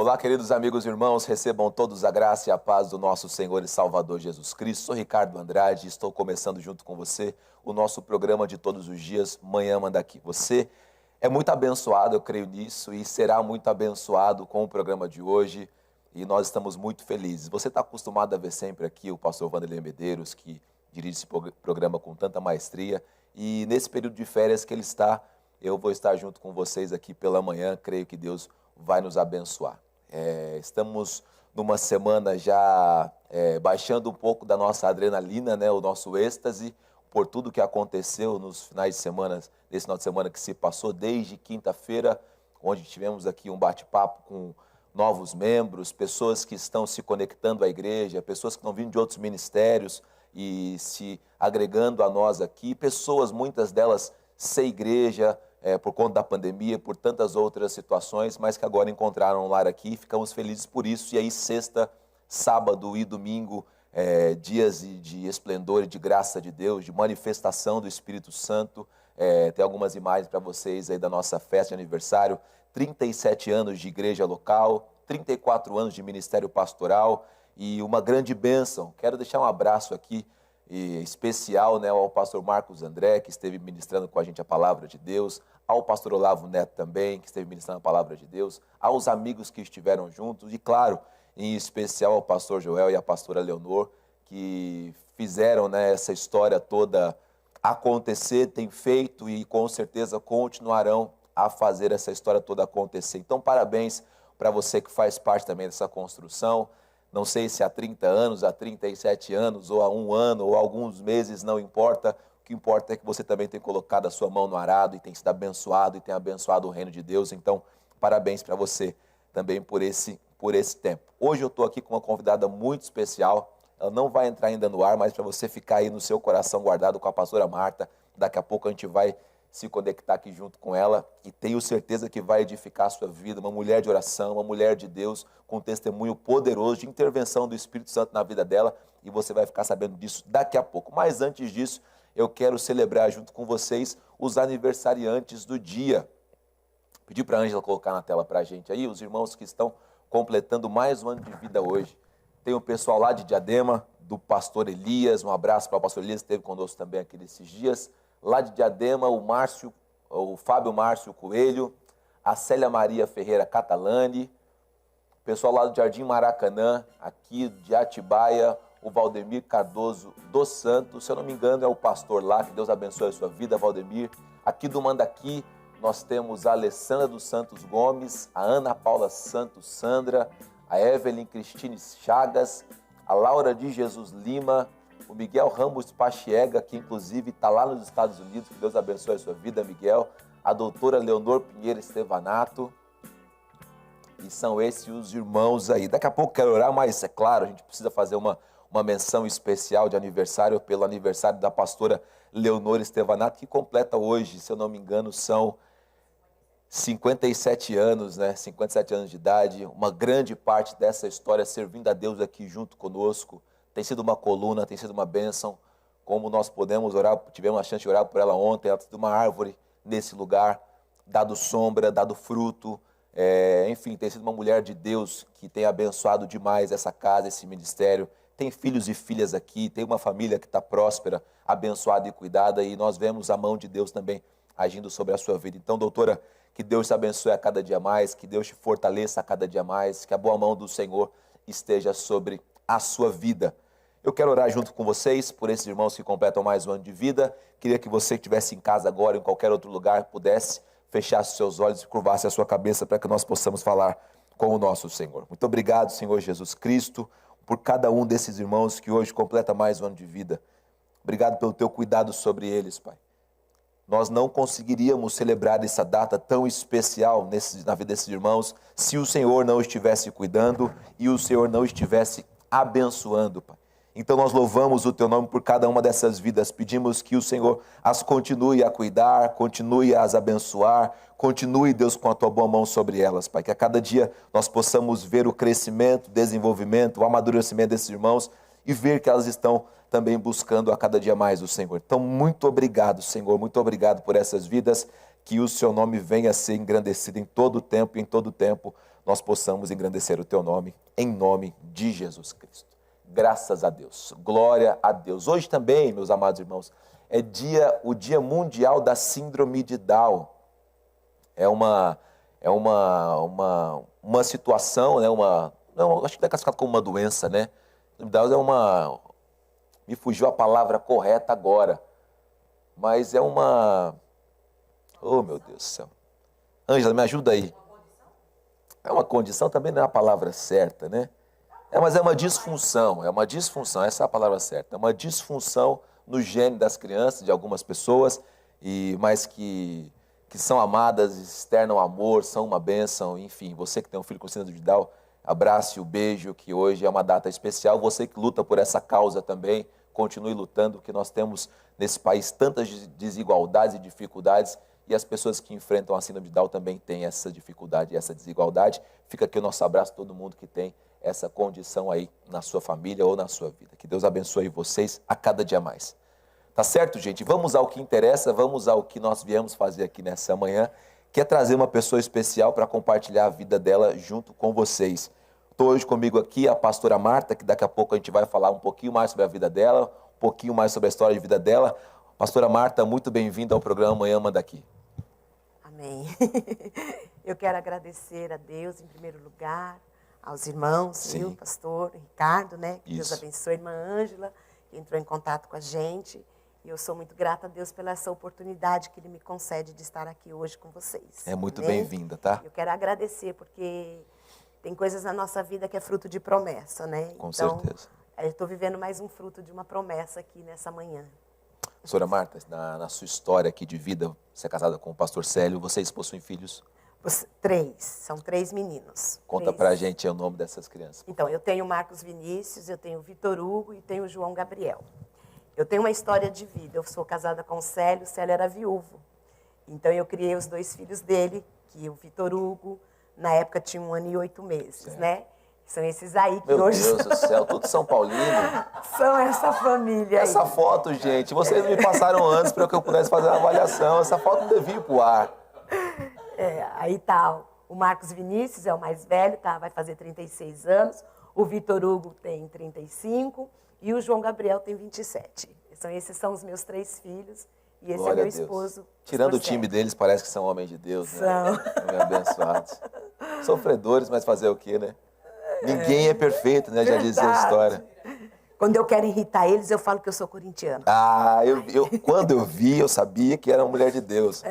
Olá, queridos amigos e irmãos, recebam todos a graça e a paz do nosso Senhor e Salvador Jesus Cristo. Sou Ricardo Andrade e estou começando junto com você o nosso programa de todos os dias, Manhã Manda Aqui. Você é muito abençoado, eu creio nisso, e será muito abençoado com o programa de hoje, e nós estamos muito felizes. Você está acostumado a ver sempre aqui o pastor Wanderley Medeiros, que dirige esse programa com tanta maestria, e nesse período de férias que ele está, eu vou estar junto com vocês aqui pela manhã, creio que Deus vai nos abençoar. Estamos numa semana já baixando um pouco da nossa adrenalina, né, o nosso êxtase, por tudo que aconteceu nos finais de semana, nesse final de semana que se passou, desde quinta-feira, onde tivemos aqui um bate-papo com novos membros, pessoas que estão se conectando à igreja, pessoas que estão vindo de outros ministérios e se agregando a nós aqui, pessoas, muitas delas sem igreja, por conta da pandemia, por tantas outras situações, mas que agora encontraram um lar aqui, ficamos felizes por isso. E aí sexta, sábado e domingo, dias de esplendor e de graça de Deus, de manifestação do Espírito Santo. Tem algumas imagens para vocês aí da nossa festa de aniversário, 37 anos de igreja local, 34 anos de ministério pastoral e uma grande bênção. Quero deixar um abraço aqui especial, né, ao pastor Marcos André, que esteve ministrando com a gente a palavra de Deus, ao pastor Olavo Neto também, que esteve ministrando a palavra de Deus, aos amigos que estiveram juntos e, claro, em especial ao pastor Joel e à pastora Leonor, que fizeram, né, essa história toda acontecer, têm feito e com certeza continuarão a fazer essa história toda acontecer. Então, parabéns para você que faz parte também dessa construção. Não sei se há 30 anos, há 37 anos, ou há um ano, ou alguns meses, não importa. O que importa é que você também tem colocado a sua mão no arado e tem sido abençoado e tem abençoado o reino de Deus. Então, parabéns para você também por esse tempo. Hoje eu estou aqui com uma convidada muito especial. Ela não vai entrar ainda no ar, mas para você ficar aí no seu coração guardado com a pastora Marta. Daqui a pouco a gente vai se conectar aqui junto com ela e tenho certeza que vai edificar a sua vida, uma mulher de oração, uma mulher de Deus com um testemunho poderoso de intervenção do Espírito Santo na vida dela e você vai ficar sabendo disso daqui a pouco. Mas antes disso, eu quero celebrar junto com vocês os aniversariantes do dia. Pedi para a Ângela colocar na tela para a gente aí, os irmãos que estão completando mais um ano de vida hoje. Tem o pessoal lá de Diadema, do pastor Elias, um abraço para o pastor Elias, que esteve conosco também aqui nesses dias. Lá de Diadema, o Fábio Márcio Coelho, a Célia Maria Ferreira Catalani, o pessoal lá do Jardim Maracanã, aqui de Atibaia, o Valdemir Cardoso dos Santos, se eu não me engano é o pastor lá, que Deus abençoe a sua vida, Valdemir. Aqui do Mandaqui, nós temos a Alessandra dos Santos Gomes, a Ana Paula Santos Sandra, a Evelyn Cristine Chagas, a Laura de Jesus Lima, o Miguel Ramos Pachiega, que inclusive está lá nos Estados Unidos, que Deus abençoe a sua vida, Miguel. A doutora Leonor Pinheiro Estevanato. E são esses os irmãos aí. Daqui a pouco quero orar, mas é claro, a gente precisa fazer uma menção especial de aniversário, pelo aniversário da pastora Leonor Estevanato, que completa hoje, se eu não me engano, são 57 anos, né? 57 anos de idade. Uma grande parte dessa história servindo a Deus aqui junto conosco. Tem sido uma coluna, tem sido uma bênção, como nós podemos orar, tivemos a chance de orar por ela ontem, ela tem sido uma árvore nesse lugar, dado sombra, dado fruto, enfim, tem sido uma mulher de Deus que tem abençoado demais essa casa, esse ministério, tem filhos e filhas aqui, tem uma família que está próspera, abençoada e cuidada, e nós vemos a mão de Deus também agindo sobre a sua vida. Então, doutora, que Deus te abençoe a cada dia mais, que Deus te fortaleça a cada dia mais, que a boa mão do Senhor esteja sobre a sua vida. Eu quero orar junto com vocês, por esses irmãos que completam mais um ano de vida. Queria que você que estivesse em casa agora, em qualquer outro lugar, pudesse fechar os seus olhos e curvar-se a sua cabeça para que nós possamos falar com o nosso Senhor. Muito obrigado, Senhor Jesus Cristo, por cada um desses irmãos que hoje completa mais um ano de vida. Obrigado pelo teu cuidado sobre eles, Pai. Nós não conseguiríamos celebrar essa data tão especial na vida desses irmãos se o Senhor não estivesse cuidando e o Senhor não estivesse abençoando, Pai. Então nós louvamos o Teu nome por cada uma dessas vidas, pedimos que o Senhor as continue a cuidar, continue a as abençoar, continue, Deus, com a Tua boa mão sobre elas, Pai, que a cada dia nós possamos ver o crescimento, o desenvolvimento, o amadurecimento desses irmãos e ver que elas estão também buscando a cada dia mais o Senhor. Então, muito obrigado, Senhor, muito obrigado por essas vidas. que o seu nome venha a ser engrandecido em todo o tempo, e em todo o tempo nós possamos engrandecer o teu nome, em nome de Jesus Cristo. Graças a Deus, glória a Deus. Hoje também, meus amados irmãos, é o Dia Mundial da Síndrome de Down. É uma situação, né? Não, acho que é classificado como uma doença, né? Síndrome de Down é me fugiu a palavra correta agora, mas é uma... Oh, meu Deus do céu. Ângela, me ajuda aí. É uma condição, também não é a palavra certa, né? Mas é uma disfunção, essa é a palavra certa. É uma disfunção no gene das crianças, de algumas pessoas, mas que são amadas, externam amor, são uma bênção, enfim. Você que tem um filho com síndrome de Down, abrace o beijo, que hoje é uma data especial. Você que luta por essa causa também, continue lutando, porque nós temos nesse país tantas desigualdades e dificuldades, e as pessoas que enfrentam a síndrome de Down também têm essa dificuldade e essa desigualdade. Fica aqui o nosso abraço a todo mundo que tem essa condição aí na sua família ou na sua vida. Que Deus abençoe vocês a cada dia mais. Tá certo, gente? Vamos ao que interessa, vamos ao que nós viemos fazer aqui nessa manhã, que é trazer uma pessoa especial para compartilhar a vida dela junto com vocês. Estou hoje comigo aqui a pastora Marta, que daqui a pouco a gente vai falar um pouquinho mais sobre a vida dela, um pouquinho mais sobre a história de vida dela. Pastora Marta, muito bem-vinda ao programa Manhã Manda Aqui. Amém. Eu quero agradecer a Deus, em primeiro lugar, aos irmãos, viu, pastor Ricardo, né? Que Deus abençoe, irmã Ângela, que entrou em contato com a gente. E eu sou muito grata a Deus pela essa oportunidade que Ele me concede de estar aqui hoje com vocês. É muito bem-vinda, tá? Eu quero agradecer, porque tem coisas na nossa vida que é fruto de promessa, né? Com certeza. Eu estou vivendo mais um fruto de uma promessa aqui nessa manhã. Senhora Marta, na sua história aqui de vida, você é casada com o pastor Célio, vocês possuem filhos? 3, são 3 meninos. Conta pra gente o nome dessas crianças. Então, eu tenho o Marcos Vinícius, eu tenho o Vitor Hugo e tenho o João Gabriel. Eu tenho uma história de vida, eu sou casada com o Célio era viúvo. Então, eu criei os 2 filhos dele, que o Vitor Hugo, na época, tinha 1 ano e 8 meses, né? São esses aí que Meu hoje... Meu Deus do céu, tudo São Paulino. São essa família aí. Essa foto, gente, vocês me passaram antes para que eu pudesse fazer uma avaliação. Essa foto devia ir pro ar. Aí tá, o Marcos Vinícius é o mais velho, tá? Vai fazer 36 anos. O Vitor Hugo tem 35 e o João Gabriel tem 27. Esses são os meus 3 filhos e esse Glória é meu esposo. Tirando o time deles, parece que são homens de Deus, né? São. Homens abençoados. Sofredores, mas fazer o quê, né? Ninguém é perfeito, né? Já dizia a história. Quando eu quero irritar eles, eu falo que eu sou corintiana. Quando eu vi, eu sabia que era uma mulher de Deus.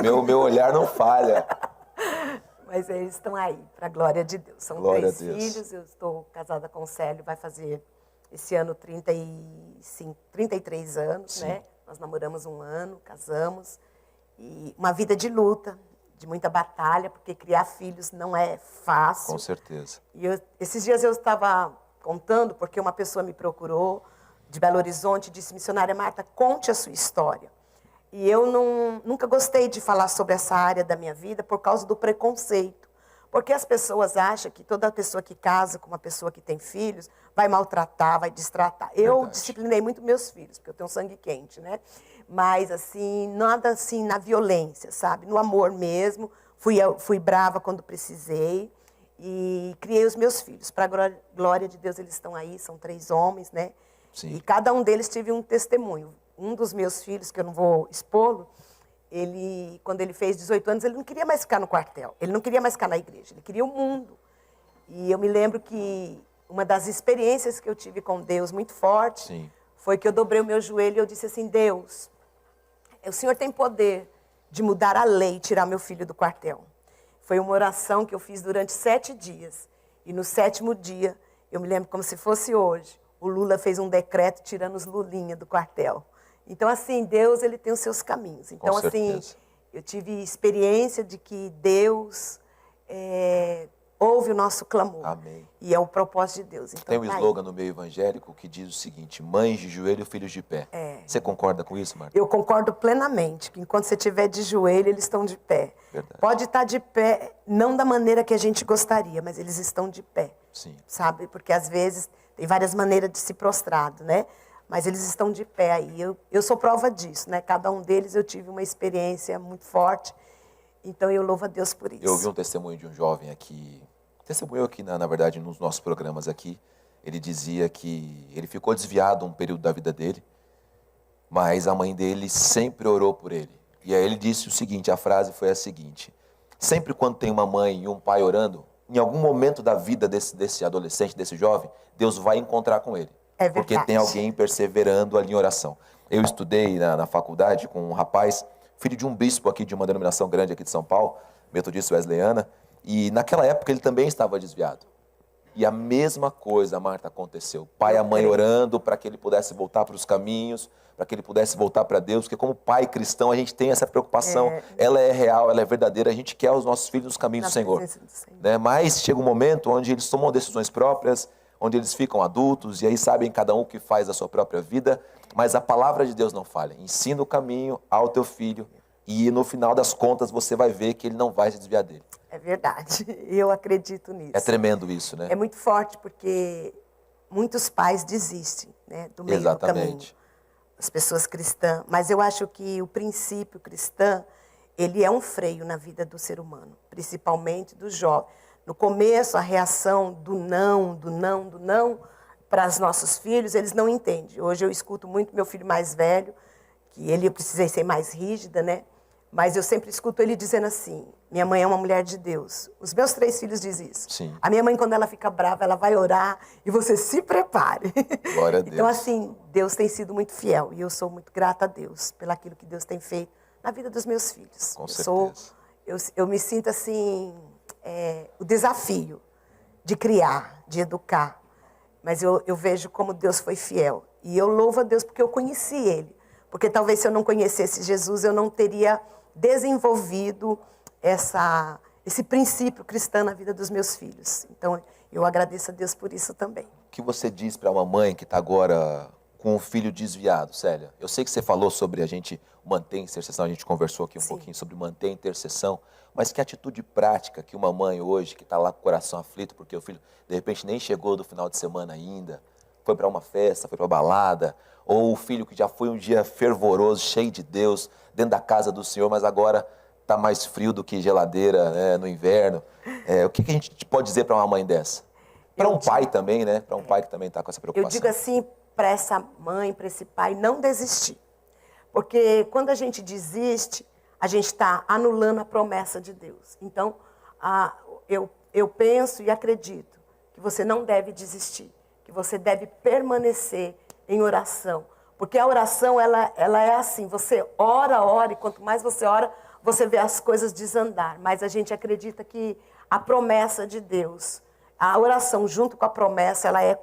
Meu olhar não falha. Mas eles estão aí, para a glória de Deus. São 3 filhos, eu estou casada com o Célio, vai fazer esse ano 33 anos, né? Nós namoramos 1 ano, casamos. E uma vida de luta, de muita batalha, porque criar filhos não é fácil. Com certeza. E esses dias eu estava contando, porque uma pessoa me procurou de Belo Horizonte e disse: missionária Marta, conte a sua história. E eu nunca gostei de falar sobre essa área da minha vida por causa do preconceito. Porque as pessoas acham que toda pessoa que casa com uma pessoa que tem filhos vai maltratar, vai destratar. Eu disciplinei muito meus filhos, porque eu tenho sangue quente, né? Mas, assim, nada assim na violência, sabe? No amor mesmo. Fui brava quando precisei e criei os meus filhos. Para a glória de Deus, eles estão aí, são 3 homens, né? Sim. E cada um deles tive um testemunho. Um dos meus filhos, que eu não vou expô-lo, quando ele fez 18 anos, ele não queria mais ficar no quartel. Ele não queria mais ficar na igreja, ele queria o mundo. E eu me lembro que uma das experiências que eu tive com Deus muito forte foi que eu dobrei o meu joelho e eu disse assim: Deus, o Senhor tem poder de mudar a lei e tirar meu filho do quartel. Foi uma oração que eu fiz durante 7 dias. E no 7º dia, eu me lembro como se fosse hoje, o Lula fez um decreto tirando os Lulinha do quartel. Então, assim, Deus, ele tem os seus caminhos. Então, assim, eu tive experiência de que Deus ouve o nosso clamor. Amém. E é o propósito de Deus. Então, tem um slogan no meio evangélico que diz o seguinte: mães de joelho, filhos de pé. Você concorda com isso, Marta? Eu concordo plenamente, que enquanto você estiver de joelho, eles estão de pé. Verdade. Pode estar de pé, não da maneira que a gente gostaria, mas eles estão de pé. Sim. Sabe? Porque às vezes tem várias maneiras de se prostrar, né? mas eles estão de pé aí. Eu sou prova disso, né? Cada um deles eu tive uma experiência muito forte, então eu louvo a Deus por isso. Eu ouvi um testemunho de um jovem aqui, testemunhou aqui, na verdade, nos nossos programas aqui. Ele dizia que ele ficou desviado um período da vida dele, mas a mãe dele sempre orou por ele. E aí ele disse o seguinte, a frase foi a seguinte: sempre quando tem uma mãe e um pai orando, em algum momento da vida desse adolescente, desse jovem, Deus vai encontrar com ele. É porque verdade. tem alguém perseverando ali em oração. Eu estudei na faculdade com um rapaz, filho de um bispo aqui de uma denominação grande aqui de São Paulo, metodista wesleyana, e naquela época ele também estava desviado. E a mesma coisa, Marta, aconteceu. O pai e a mãe orando para que ele pudesse voltar para os caminhos, para que ele pudesse voltar para Deus, porque como pai cristão a gente tem essa preocupação. Ela é real, ela é verdadeira, a gente quer os nossos filhos nos caminhos do Senhor. Né? Mas chega um momento onde eles tomam decisões próprias, onde eles ficam adultos, e aí sabem cada um o que faz da sua própria vida, mas a palavra de Deus não falha. Ensina o caminho ao teu filho, e no final das contas você vai ver que ele não vai se desviar dele. É verdade, eu acredito nisso. É tremendo isso, né? É muito forte, porque muitos pais desistem, né, do meio do caminho. As pessoas cristãs. Mas eu acho que o princípio cristão, ele é um freio na vida do ser humano, principalmente do jovem. No começo, a reação do não para os nossos filhos, eles não entendem. Hoje eu escuto muito meu filho mais velho, que eu precisei ser mais rígida, né? Mas eu sempre escuto ele dizendo assim, minha mãe é uma mulher de Deus. Os meus 3 filhos dizem isso. Sim. A minha mãe, quando ela fica brava, ela vai orar e você se prepare. Glória a Deus. Então, assim, Deus tem sido muito fiel e eu sou muito grata a Deus pelaquilo que Deus tem feito na vida dos meus filhos. Com certeza. Eu me sinto, assim, o desafio de criar, de educar. Mas eu vejo como Deus foi fiel. E eu louvo a Deus porque eu conheci Ele. Porque talvez se eu não conhecesse Jesus, eu não teria desenvolvido esse princípio cristão na vida dos meus filhos. Então, eu agradeço a Deus por isso também. O que você diz para uma mãe que está agora com um filho desviado, Célia? Eu sei que você falou sobre a gente manter a intercessão, a gente conversou aqui um pouquinho sobre manter a intercessão, mas que atitude prática que uma mãe hoje, que está lá com o coração aflito, porque o filho, de repente, nem chegou do final de semana ainda, foi para uma festa, foi para uma balada, ou o filho que já foi um dia fervoroso, cheio de Deus, dentro da casa do Senhor, mas agora está mais frio do que geladeira, né, no inverno. O que a gente pode dizer para uma mãe dessa? Para um pai também, né? Para um pai que também está com essa preocupação. Eu digo assim para essa mãe, para esse pai, não desistir. Porque quando a gente desiste, a gente está anulando a promessa de Deus. Então, eu penso e acredito que você não deve desistir, que você deve permanecer em oração. Porque a oração, ela é assim, você ora, e quanto mais você ora, você vê as coisas desandar. Mas a gente acredita que a promessa de Deus, a oração junto com a promessa, ela é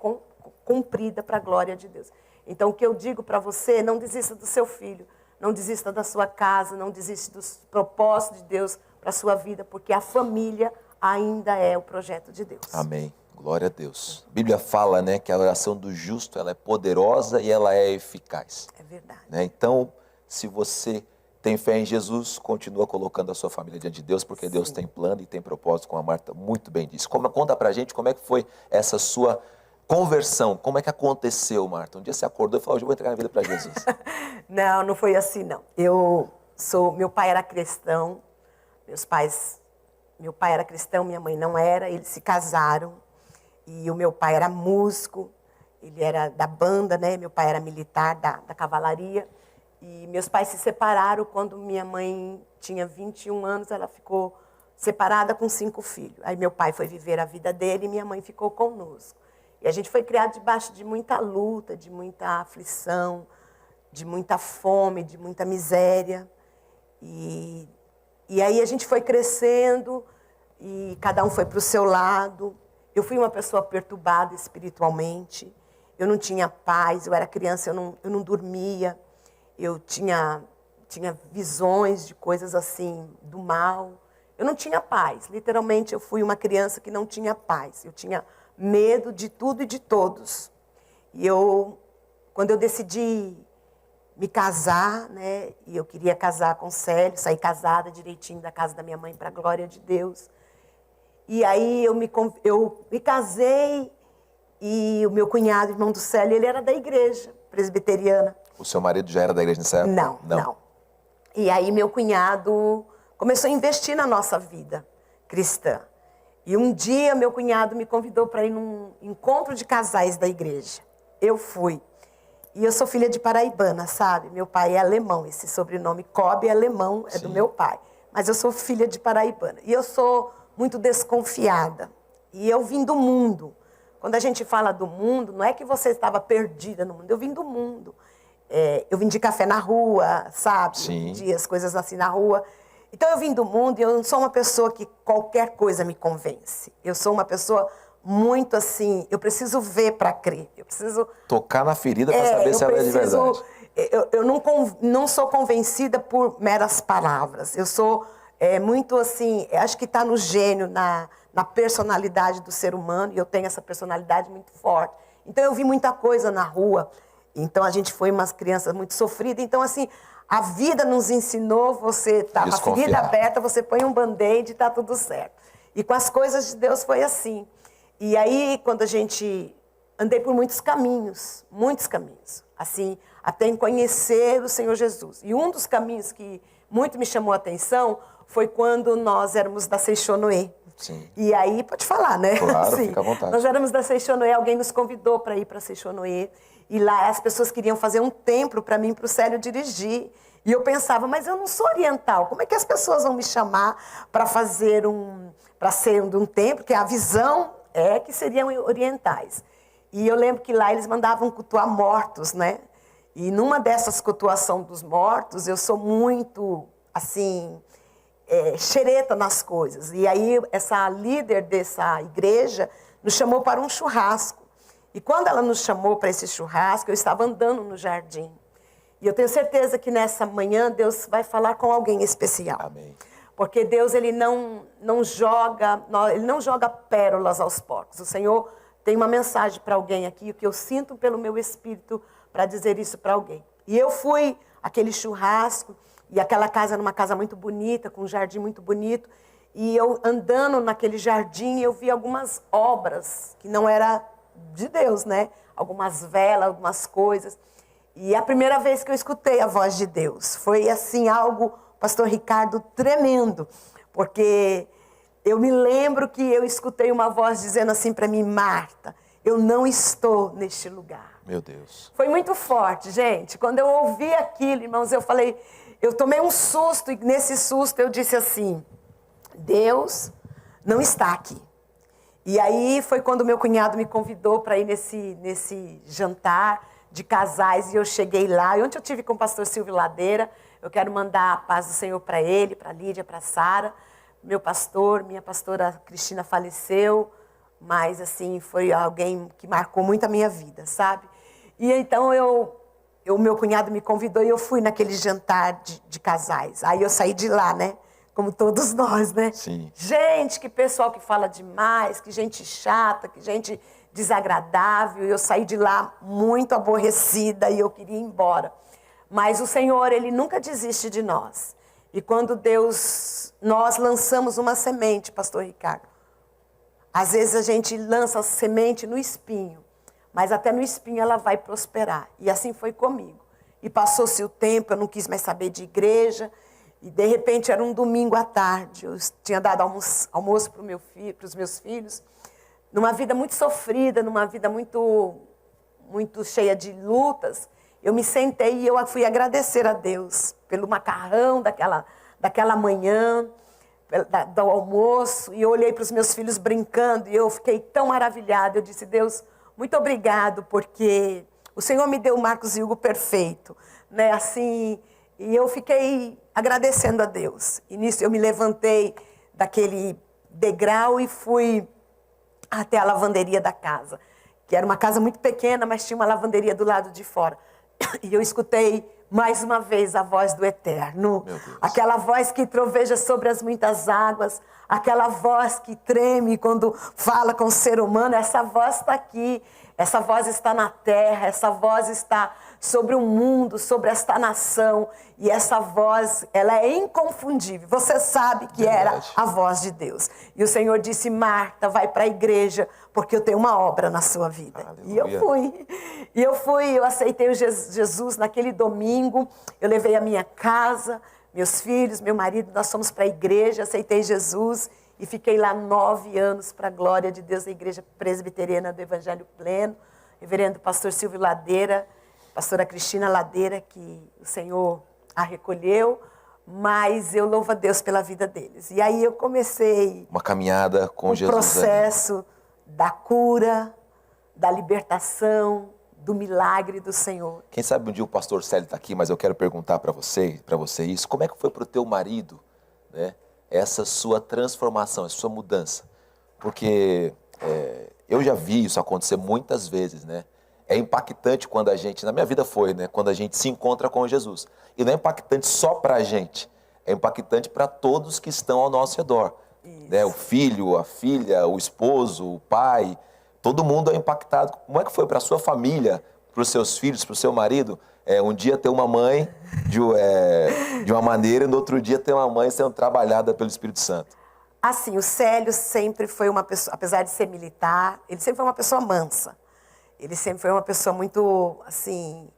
cumprida para a glória de Deus. Então, o que eu digo para você, não desista do seu filho, não desista da sua casa, não desista dos propósitos de Deus para a sua vida, porque a família ainda é o projeto de Deus. Amém. Glória a Deus. A Bíblia fala, né, que a oração do justo, ela é poderosa e ela é eficaz. É verdade. Né? Então, se você tem fé em Jesus, continua colocando a sua família diante de Deus, porque Deus tem plano e tem propósito, como a Marta muito bem disse. Conta pra gente como é que foi essa sua conversão, como é que aconteceu, Marta? Um dia você acordou e falou, hoje eu vou entregar a vida para Jesus. Não foi assim, não. Meu pai era cristão, meu pai era cristão, minha mãe não era, eles se casaram, e o meu pai era músico, ele era da banda, né? Meu pai era militar da cavalaria, e meus pais se separaram quando minha mãe tinha 21 anos, ela ficou separada com 5 filhos. Aí meu pai foi viver a vida dele e minha mãe ficou conosco. E a gente foi criado debaixo de muita luta, de muita aflição, de muita fome, de muita miséria. E aí a gente foi crescendo e cada um foi para o seu lado. Eu fui uma pessoa perturbada espiritualmente. Eu não tinha paz, eu era criança, eu não dormia. Eu tinha visões de coisas assim, do mal. Eu não tinha paz. Literalmente, eu fui uma criança que não tinha paz. Eu tinha medo de tudo e de todos. E quando eu decidi me casar, né, e eu queria casar com o Célio, sair casada direitinho da casa da minha mãe, para a glória de Deus. E aí eu me casei, e o meu cunhado, irmão do Célio, ele era da igreja. presbiteriana. O seu marido já era da igreja nessa época? Não. E aí meu cunhado começou a investir na nossa vida cristã. E um dia meu cunhado me convidou para ir num encontro de casais da igreja. Eu fui. E eu sou filha de paraibana, sabe? Meu pai é alemão, esse sobrenome Cobb é alemão, é do meu pai. Mas eu sou filha de paraibana. E eu sou muito desconfiada. E eu vim do mundo. Quando a gente fala do mundo, não é que você estava perdida no mundo. Eu vim do mundo. Eu vendi café na rua, sabe? Sim. Vendia as coisas assim na rua. Então eu vim do mundo e eu não sou uma pessoa que qualquer coisa me convence. Eu sou uma pessoa muito assim, eu preciso ver para crer. Eu preciso tocar na ferida para saber se ela é de verdade. Eu não sou convencida por meras palavras. Eu sou muito assim, acho que está no gênio, na personalidade do ser humano, e eu tenho essa personalidade muito forte. Então eu vi muita coisa na rua. Então a gente foi umas crianças muito sofridas. Então assim, a vida nos ensinou, você tá com a ferida aberta, você põe um band-aid e está tudo certo. E com as coisas de Deus foi assim. E aí, quando andei por muitos caminhos, assim, até em conhecer o Senhor Jesus. E um dos caminhos que muito me chamou a atenção foi quando nós éramos da Seixonoê. Sim. E aí, pode falar, né? Claro, Sim. fica à vontade. Nós éramos da Seixonoê, alguém nos convidou para ir para Seixonoê. E lá as pessoas queriam fazer um templo para mim, para o Célio dirigir. E eu pensava, mas eu não sou oriental. Como é que as pessoas vão me chamar para ser um templo? Que a visão é que seriam orientais. E eu lembro que lá eles mandavam cultuar mortos, né? E numa dessas cultuações dos mortos, eu sou muito, assim, xereta nas coisas. E aí essa líder dessa igreja nos chamou para um churrasco. E quando ela nos chamou para esse churrasco, eu estava andando no jardim. E eu tenho certeza que nessa manhã Deus vai falar com alguém especial. Amém. Porque Deus ele não joga pérolas aos porcos. O Senhor tem uma mensagem para alguém aqui, o que eu sinto pelo meu espírito para dizer isso para alguém. E eu fui àquele churrasco, e aquela casa era uma casa muito bonita, com um jardim muito bonito. E eu andando naquele jardim, eu vi algumas obras que não era de Deus, né? Algumas velas, algumas coisas. E a primeira vez que eu escutei a voz de Deus foi assim algo, pastor Ricardo, tremendo, porque eu me lembro que eu escutei uma voz dizendo assim para mim, Marta, eu não estou neste lugar. Meu Deus. Foi muito forte, gente. Quando eu ouvi aquilo, irmãos, eu tomei um susto, e nesse susto eu disse assim, Deus não está aqui. E aí foi quando meu cunhado me convidou para ir nesse jantar de casais, e eu cheguei lá, e ontem eu tive com o pastor Silvio Ladeira. Eu quero mandar a paz do Senhor para ele, para a Lídia, para a Sara. Minha pastora Cristina faleceu, mas assim, foi alguém que marcou muito a minha vida, sabe? E então meu cunhado me convidou e eu fui naquele jantar de casais. Aí eu saí de lá, né? Como todos nós, né? Sim. Gente, que pessoal que fala demais, que gente chata, que gente desagradável. Eu saí de lá muito aborrecida e eu queria ir embora. Mas o Senhor, Ele nunca desiste de nós. E quando nós lançamos uma semente, pastor Ricardo, às vezes a gente lança a semente no espinho, mas até no espinho ela vai prosperar. E assim foi comigo. E passou-se o tempo, eu não quis mais saber de igreja. E de repente era um domingo à tarde, eu tinha dado almoço para os meus filhos, numa vida muito sofrida, numa vida muito, muito cheia de lutas. Eu me sentei e eu fui agradecer a Deus pelo macarrão daquela manhã, do almoço, e eu olhei para os meus filhos brincando e eu fiquei tão maravilhada. Eu disse, Deus, muito obrigado, porque o Senhor me deu o Marcos e Hugo perfeito, né? Assim, e eu fiquei agradecendo a Deus. E nisso eu me levantei daquele degrau e fui até a lavanderia da casa, que era uma casa muito pequena, mas tinha uma lavanderia do lado de fora. E eu escutei mais uma vez a voz do Eterno, aquela voz que troveja sobre as muitas águas, aquela voz que treme quando fala com o ser humano. Essa voz está aqui, essa voz está na terra, essa voz está sobre o mundo, sobre esta nação. E essa voz, ela é inconfundível. Você sabe que era a voz de Deus. E o Senhor disse: Marta, vai para a igreja, porque eu tenho uma obra na sua vida. Aleluia. E eu fui, eu aceitei o Jesus naquele domingo. Eu levei a minha casa, meus filhos, meu marido, nós fomos para a igreja, aceitei Jesus. E fiquei lá 9 anos para a glória de Deus, na Igreja Presbiteriana do Evangelho Pleno. Reverendo pastor Silvio Ladeira, pastora Cristina Ladeira, que o Senhor a recolheu, mas eu louvo a Deus pela vida deles. E aí eu comecei uma caminhada com Jesus. O processo da cura, da libertação, do milagre do Senhor. Quem sabe um dia o pastor Célio está aqui, mas eu quero perguntar para você isso. Como é que foi para o teu marido, né, essa sua transformação, essa sua mudança? Porque eu já vi isso acontecer muitas vezes, né? É impactante quando a gente, na minha vida foi, né? Quando a gente se encontra com Jesus. E não é impactante só para a gente, é impactante para todos que estão ao nosso redor. Né? O filho, a filha, o esposo, o pai, todo mundo é impactado. Como é que foi para a sua família, para os seus filhos, para o seu marido? Um dia ter uma mãe de uma maneira e no outro dia ter uma mãe sendo trabalhada pelo Espírito Santo. Assim, o Célio sempre foi uma pessoa, apesar de ser militar, ele sempre foi uma pessoa mansa. Ele sempre foi uma pessoa muito, assim,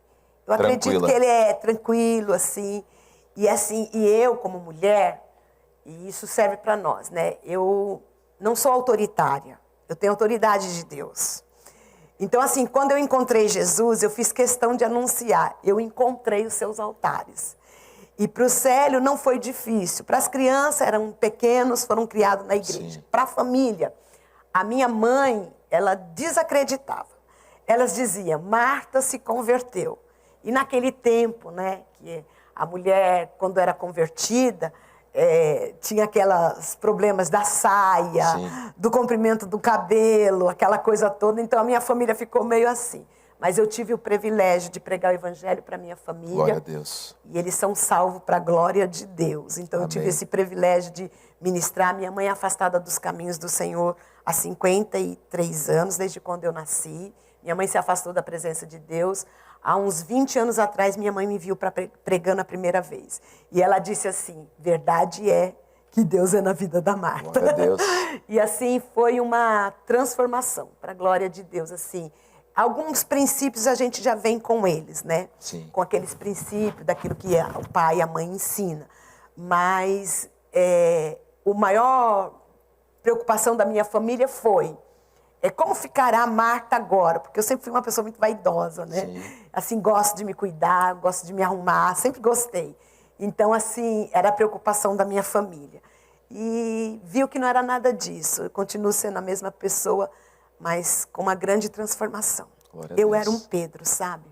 eu acredito que ele é tranquilo, assim. E eu, como mulher, e isso serve para nós, né? Eu não sou autoritária, eu tenho autoridade de Deus. Então, assim, quando eu encontrei Jesus, eu fiz questão de anunciar. Eu encontrei os seus altares. E para o Célio não foi difícil. Para as crianças, eram pequenos, foram criados na igreja. Para a família, a minha mãe, ela desacreditava. Elas diziam: Marta se converteu. E naquele tempo, né, que a mulher, quando era convertida, tinha aqueles problemas da saia, do comprimento do cabelo, aquela coisa toda. Então a minha família ficou meio assim. Mas eu tive o privilégio de pregar o evangelho para minha família. Glória a Deus. E eles são salvos para a glória de Deus. Então eu tive esse privilégio de ministrar. Minha mãe é afastada dos caminhos do Senhor há 53 anos, desde quando eu nasci. Minha mãe se afastou da presença de Deus. Há uns 20 anos atrás, minha mãe me viu pregando a primeira vez. E ela disse assim: verdade é que Deus é na vida da Marta. Glória a Deus. E assim foi uma transformação para a glória de Deus. Assim, alguns princípios a gente já vem com eles, né? Sim. Com aqueles princípios daquilo que o pai e a mãe ensinam. Mas a maior preocupação da minha família foi como ficará a Marta agora? Porque eu sempre fui uma pessoa muito vaidosa, né? Sim. Assim, gosto de me cuidar, gosto de me arrumar, sempre gostei. Então, assim, era a preocupação da minha família. E viu que não era nada disso. Eu continuo sendo a mesma pessoa, mas com uma grande transformação. Eu era um Pedro, sabe?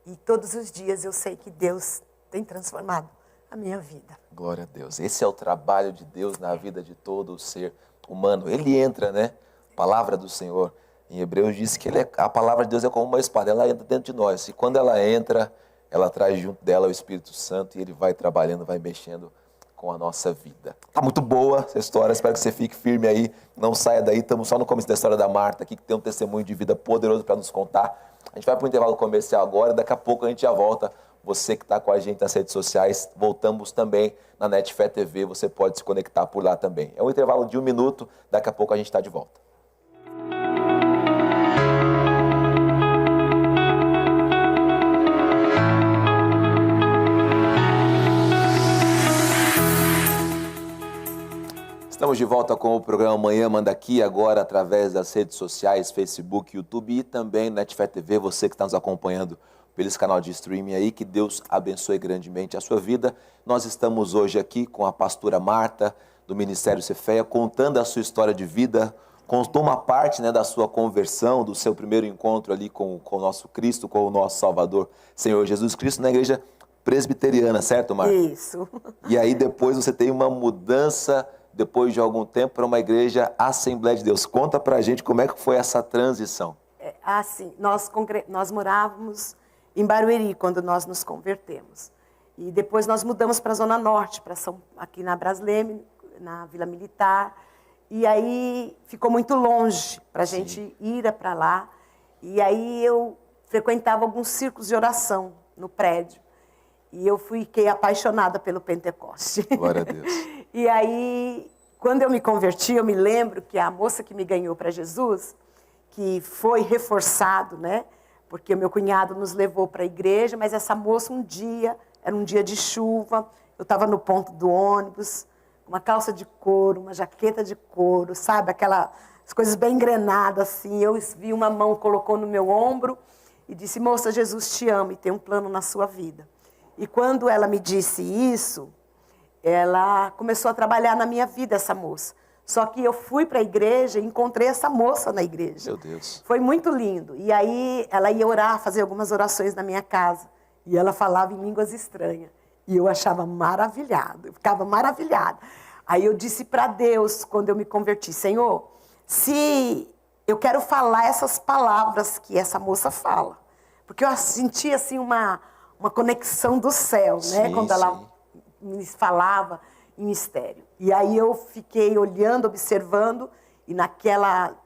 E todos os dias eu sei que Deus tem transformado a minha vida. Glória a Deus. Esse é o trabalho de Deus na vida de todo o ser humano. Ele entra, né? A palavra do Senhor em Hebreus diz que a palavra de Deus é como uma espada, ela entra dentro de nós. E quando ela entra, ela traz junto dela o Espírito Santo e ele vai trabalhando, vai mexendo com a nossa vida. Tá muito boa essa história, espero que você fique firme aí, não saia daí. Estamos só no começo da história da Marta aqui, que tem um testemunho de vida poderoso para nos contar. A gente vai para o intervalo comercial agora, daqui a pouco a gente já volta. Você que está com a gente nas redes sociais, voltamos também na Netfé TV, você pode se conectar por lá também. É um intervalo de 1 minuto, daqui a pouco a gente está de volta. Estamos de volta com o programa Manhã Manda Aqui, agora através das redes sociais, Facebook, YouTube e também Netfé TV, você que está nos acompanhando pelo canal de streaming aí, que Deus abençoe grandemente a sua vida. Nós estamos hoje aqui com a pastora Marta, do Ministério Ceféia, contando a sua história de vida, contou uma parte, né, da sua conversão, do seu primeiro encontro ali com o nosso Cristo, com o nosso Salvador, Senhor Jesus Cristo, na igreja presbiteriana, certo, Marta? Isso. E aí depois você tem uma mudança, depois de algum tempo, para uma igreja Assembleia de Deus. Conta pra gente como é que foi essa transição. Assim, nós morávamos em Barueri quando nós nos convertemos. E depois nós mudamos para a Zona Norte, aqui na Brasleme, na Vila Militar. E aí ficou muito longe para a gente ir para lá. E aí eu frequentava alguns círculos de oração no prédio. E eu fiquei apaixonada pelo Pentecoste. Glória a Deus. E aí, quando eu me converti, eu me lembro que a moça que me ganhou para Jesus, que foi reforçado, né? Porque o meu cunhado nos levou para a igreja, mas essa moça era um dia de chuva, eu estava no ponto do ônibus, uma calça de couro, uma jaqueta de couro, sabe? Aquelas coisas bem engrenadas assim. Eu vi uma mão, colocou no meu ombro e disse, moça, Jesus te ama e tem um plano na sua vida. E quando ela me disse isso, ela começou a trabalhar na minha vida, essa moça. Só que eu fui para a igreja e encontrei essa moça na igreja. Meu Deus. Foi muito lindo. E aí ela ia orar, fazer algumas orações na minha casa. E ela falava em línguas estranhas. E eu achava maravilhado, eu ficava maravilhada. Aí eu disse para Deus, quando eu me converti, Senhor, se eu quero falar essas palavras que essa moça fala. Porque eu senti assim uma conexão do céu, né? Quando ela me falava em mistério. E aí eu fiquei olhando, observando, e naquela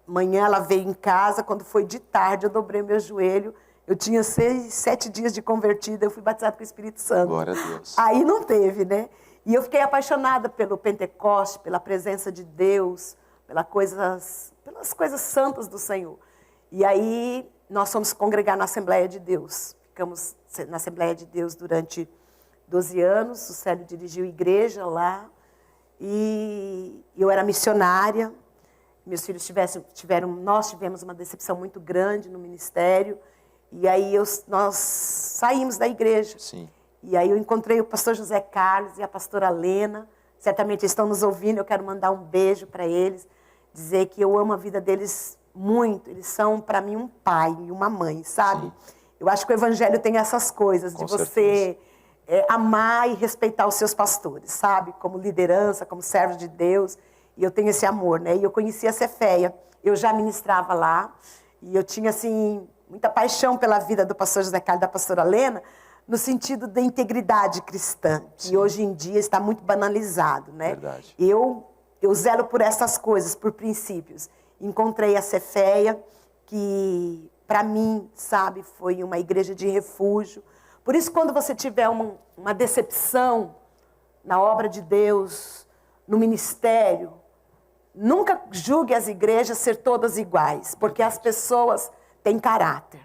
manhã ela veio em casa, quando foi de tarde eu dobrei meu joelho, eu tinha 7 dias de convertida, eu fui batizada com o Espírito Santo. Glória a Deus. Aí não teve, né? E eu fiquei apaixonada pelo Pentecoste, pela presença de Deus, pelas coisas santas do Senhor. E aí nós fomos congregar na Assembleia de Deus. Ficamos na Assembleia de Deus durante 12 anos, o Célio dirigiu igreja lá, e eu era missionária. Meus filhos nós tivemos uma decepção muito grande no ministério, e aí nós saímos da igreja. Sim. E aí eu encontrei o pastor José Carlos e a pastora Lena, certamente estão nos ouvindo, eu quero mandar um beijo para eles, dizer que eu amo a vida deles muito, eles são para mim um pai e uma mãe, sabe? Sim. Eu acho que o evangelho tem essas coisas, de você amar e respeitar os seus pastores, sabe? Como liderança, como servo de Deus. E eu tenho esse amor, né? E eu conheci a Ceféia. Eu já ministrava lá. E eu tinha, assim, muita paixão pela vida do pastor José Carlos e da pastora Lena, no sentido da integridade cristã, que Sim. hoje em dia está muito banalizado, né? Verdade. Eu zelo por essas coisas, por princípios. Encontrei a Ceféia, que, para mim, sabe, foi uma igreja de refúgio. Por isso, quando você tiver uma decepção na obra de Deus, no ministério, nunca julgue as igrejas ser todas iguais, porque as pessoas têm caráter.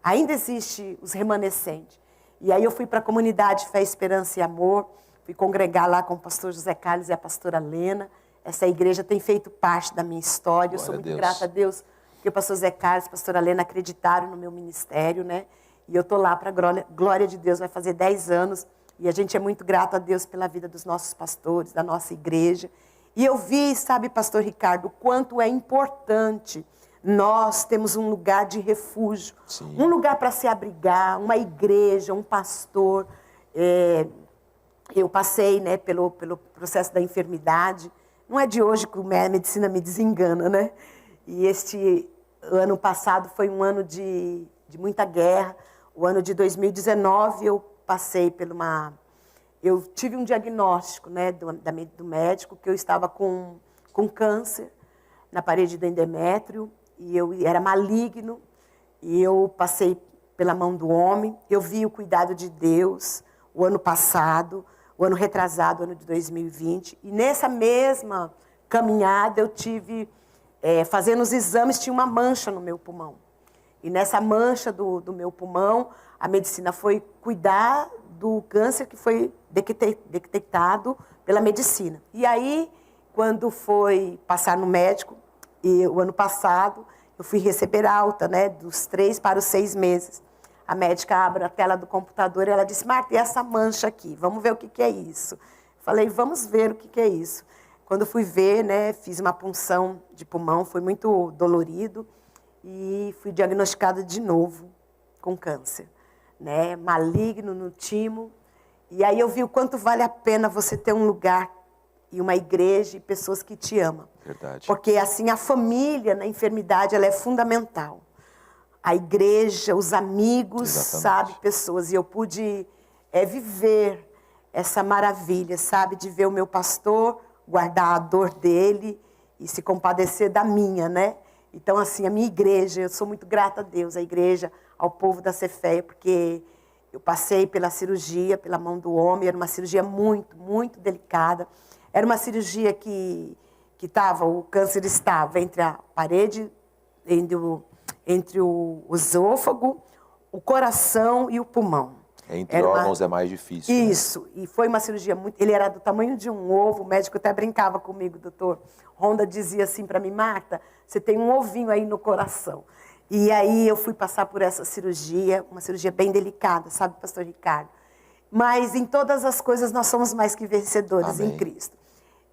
Ainda existe os remanescentes. E aí eu fui para a comunidade Fé, Esperança e Amor, fui congregar lá com o pastor José Carlos e a pastora Lena. Essa igreja tem feito parte da minha história. Eu sou muito grata a Deus, porque o pastor José Carlos e a pastora Lena acreditaram no meu ministério, né? E eu estou lá para a glória de Deus, vai fazer 10 anos. E a gente é muito grato a Deus pela vida dos nossos pastores, da nossa igreja. E eu vi, sabe, pastor Ricardo, o quanto é importante nós temos um lugar de refúgio. Sim. Um lugar para se abrigar, uma igreja, um pastor. Eu passei, né, pelo processo da enfermidade. Não é de hoje que a medicina me desengana, né? E este ano passado foi um ano de muita guerra. O ano de 2019 eu passei por eu tive um diagnóstico, né, do médico, que eu estava com câncer na parede do endométrio, e eu era maligno, e eu passei pela mão do homem. Eu vi o cuidado de Deus o ano passado, o ano retrasado, o ano de 2020, e nessa mesma caminhada eu tive, fazendo os exames, tinha uma mancha no meu pulmão. E nessa mancha do meu pulmão, a medicina foi cuidar do câncer que foi detectado pela medicina. E aí, quando foi passar no médico, o ano passado, eu fui receber alta, né, dos 3 para os 6 meses. A médica abre a tela do computador e ela disse, Marta, e essa mancha aqui? Vamos ver o que é isso. Falei, vamos ver o que é isso. Quando fui ver, né, fiz uma punção de pulmão, foi muito dolorido. E fui diagnosticada de novo com câncer, né? Maligno no timo. E aí eu vi o quanto vale a pena você ter um lugar e uma igreja e pessoas que te amam. Verdade. Porque assim a família na enfermidade ela é fundamental. A igreja, os amigos, sabe, pessoas. E eu pude viver essa maravilha, sabe, de ver o meu pastor guardar a dor dele e se compadecer da minha, né? Então, assim, a minha igreja, eu sou muito grata a Deus, a igreja, ao povo da Ceféia, porque eu passei pela cirurgia, pela mão do homem, era uma cirurgia muito, muito delicada. Era uma cirurgia que o câncer estava entre a parede, entre o esôfago, o coração e o pulmão. Entre órgãos é mais difícil. Isso, né? E foi uma cirurgia muito... Ele era do tamanho de um ovo, o médico até brincava comigo, doutor Ronda dizia assim para mim, Marta, você tem um ovinho aí no coração. E aí eu fui passar por essa cirurgia, uma cirurgia bem delicada, sabe, pastor Ricardo? Mas em todas as coisas nós somos mais que vencedores. Amém. Em Cristo.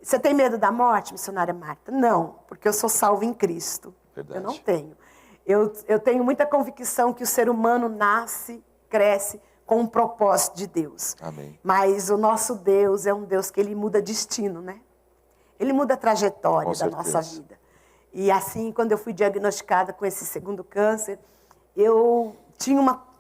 Você tem medo da morte, missionária Marta? Não, porque eu sou salva em Cristo. Verdade. Eu não tenho. Eu tenho muita convicção que o ser humano nasce, cresce com um propósito de Deus. Amém. Mas o nosso Deus é um Deus que ele muda destino, né? Ele muda a trajetória da nossa vida. E assim, quando eu fui diagnosticada com esse segundo câncer, eu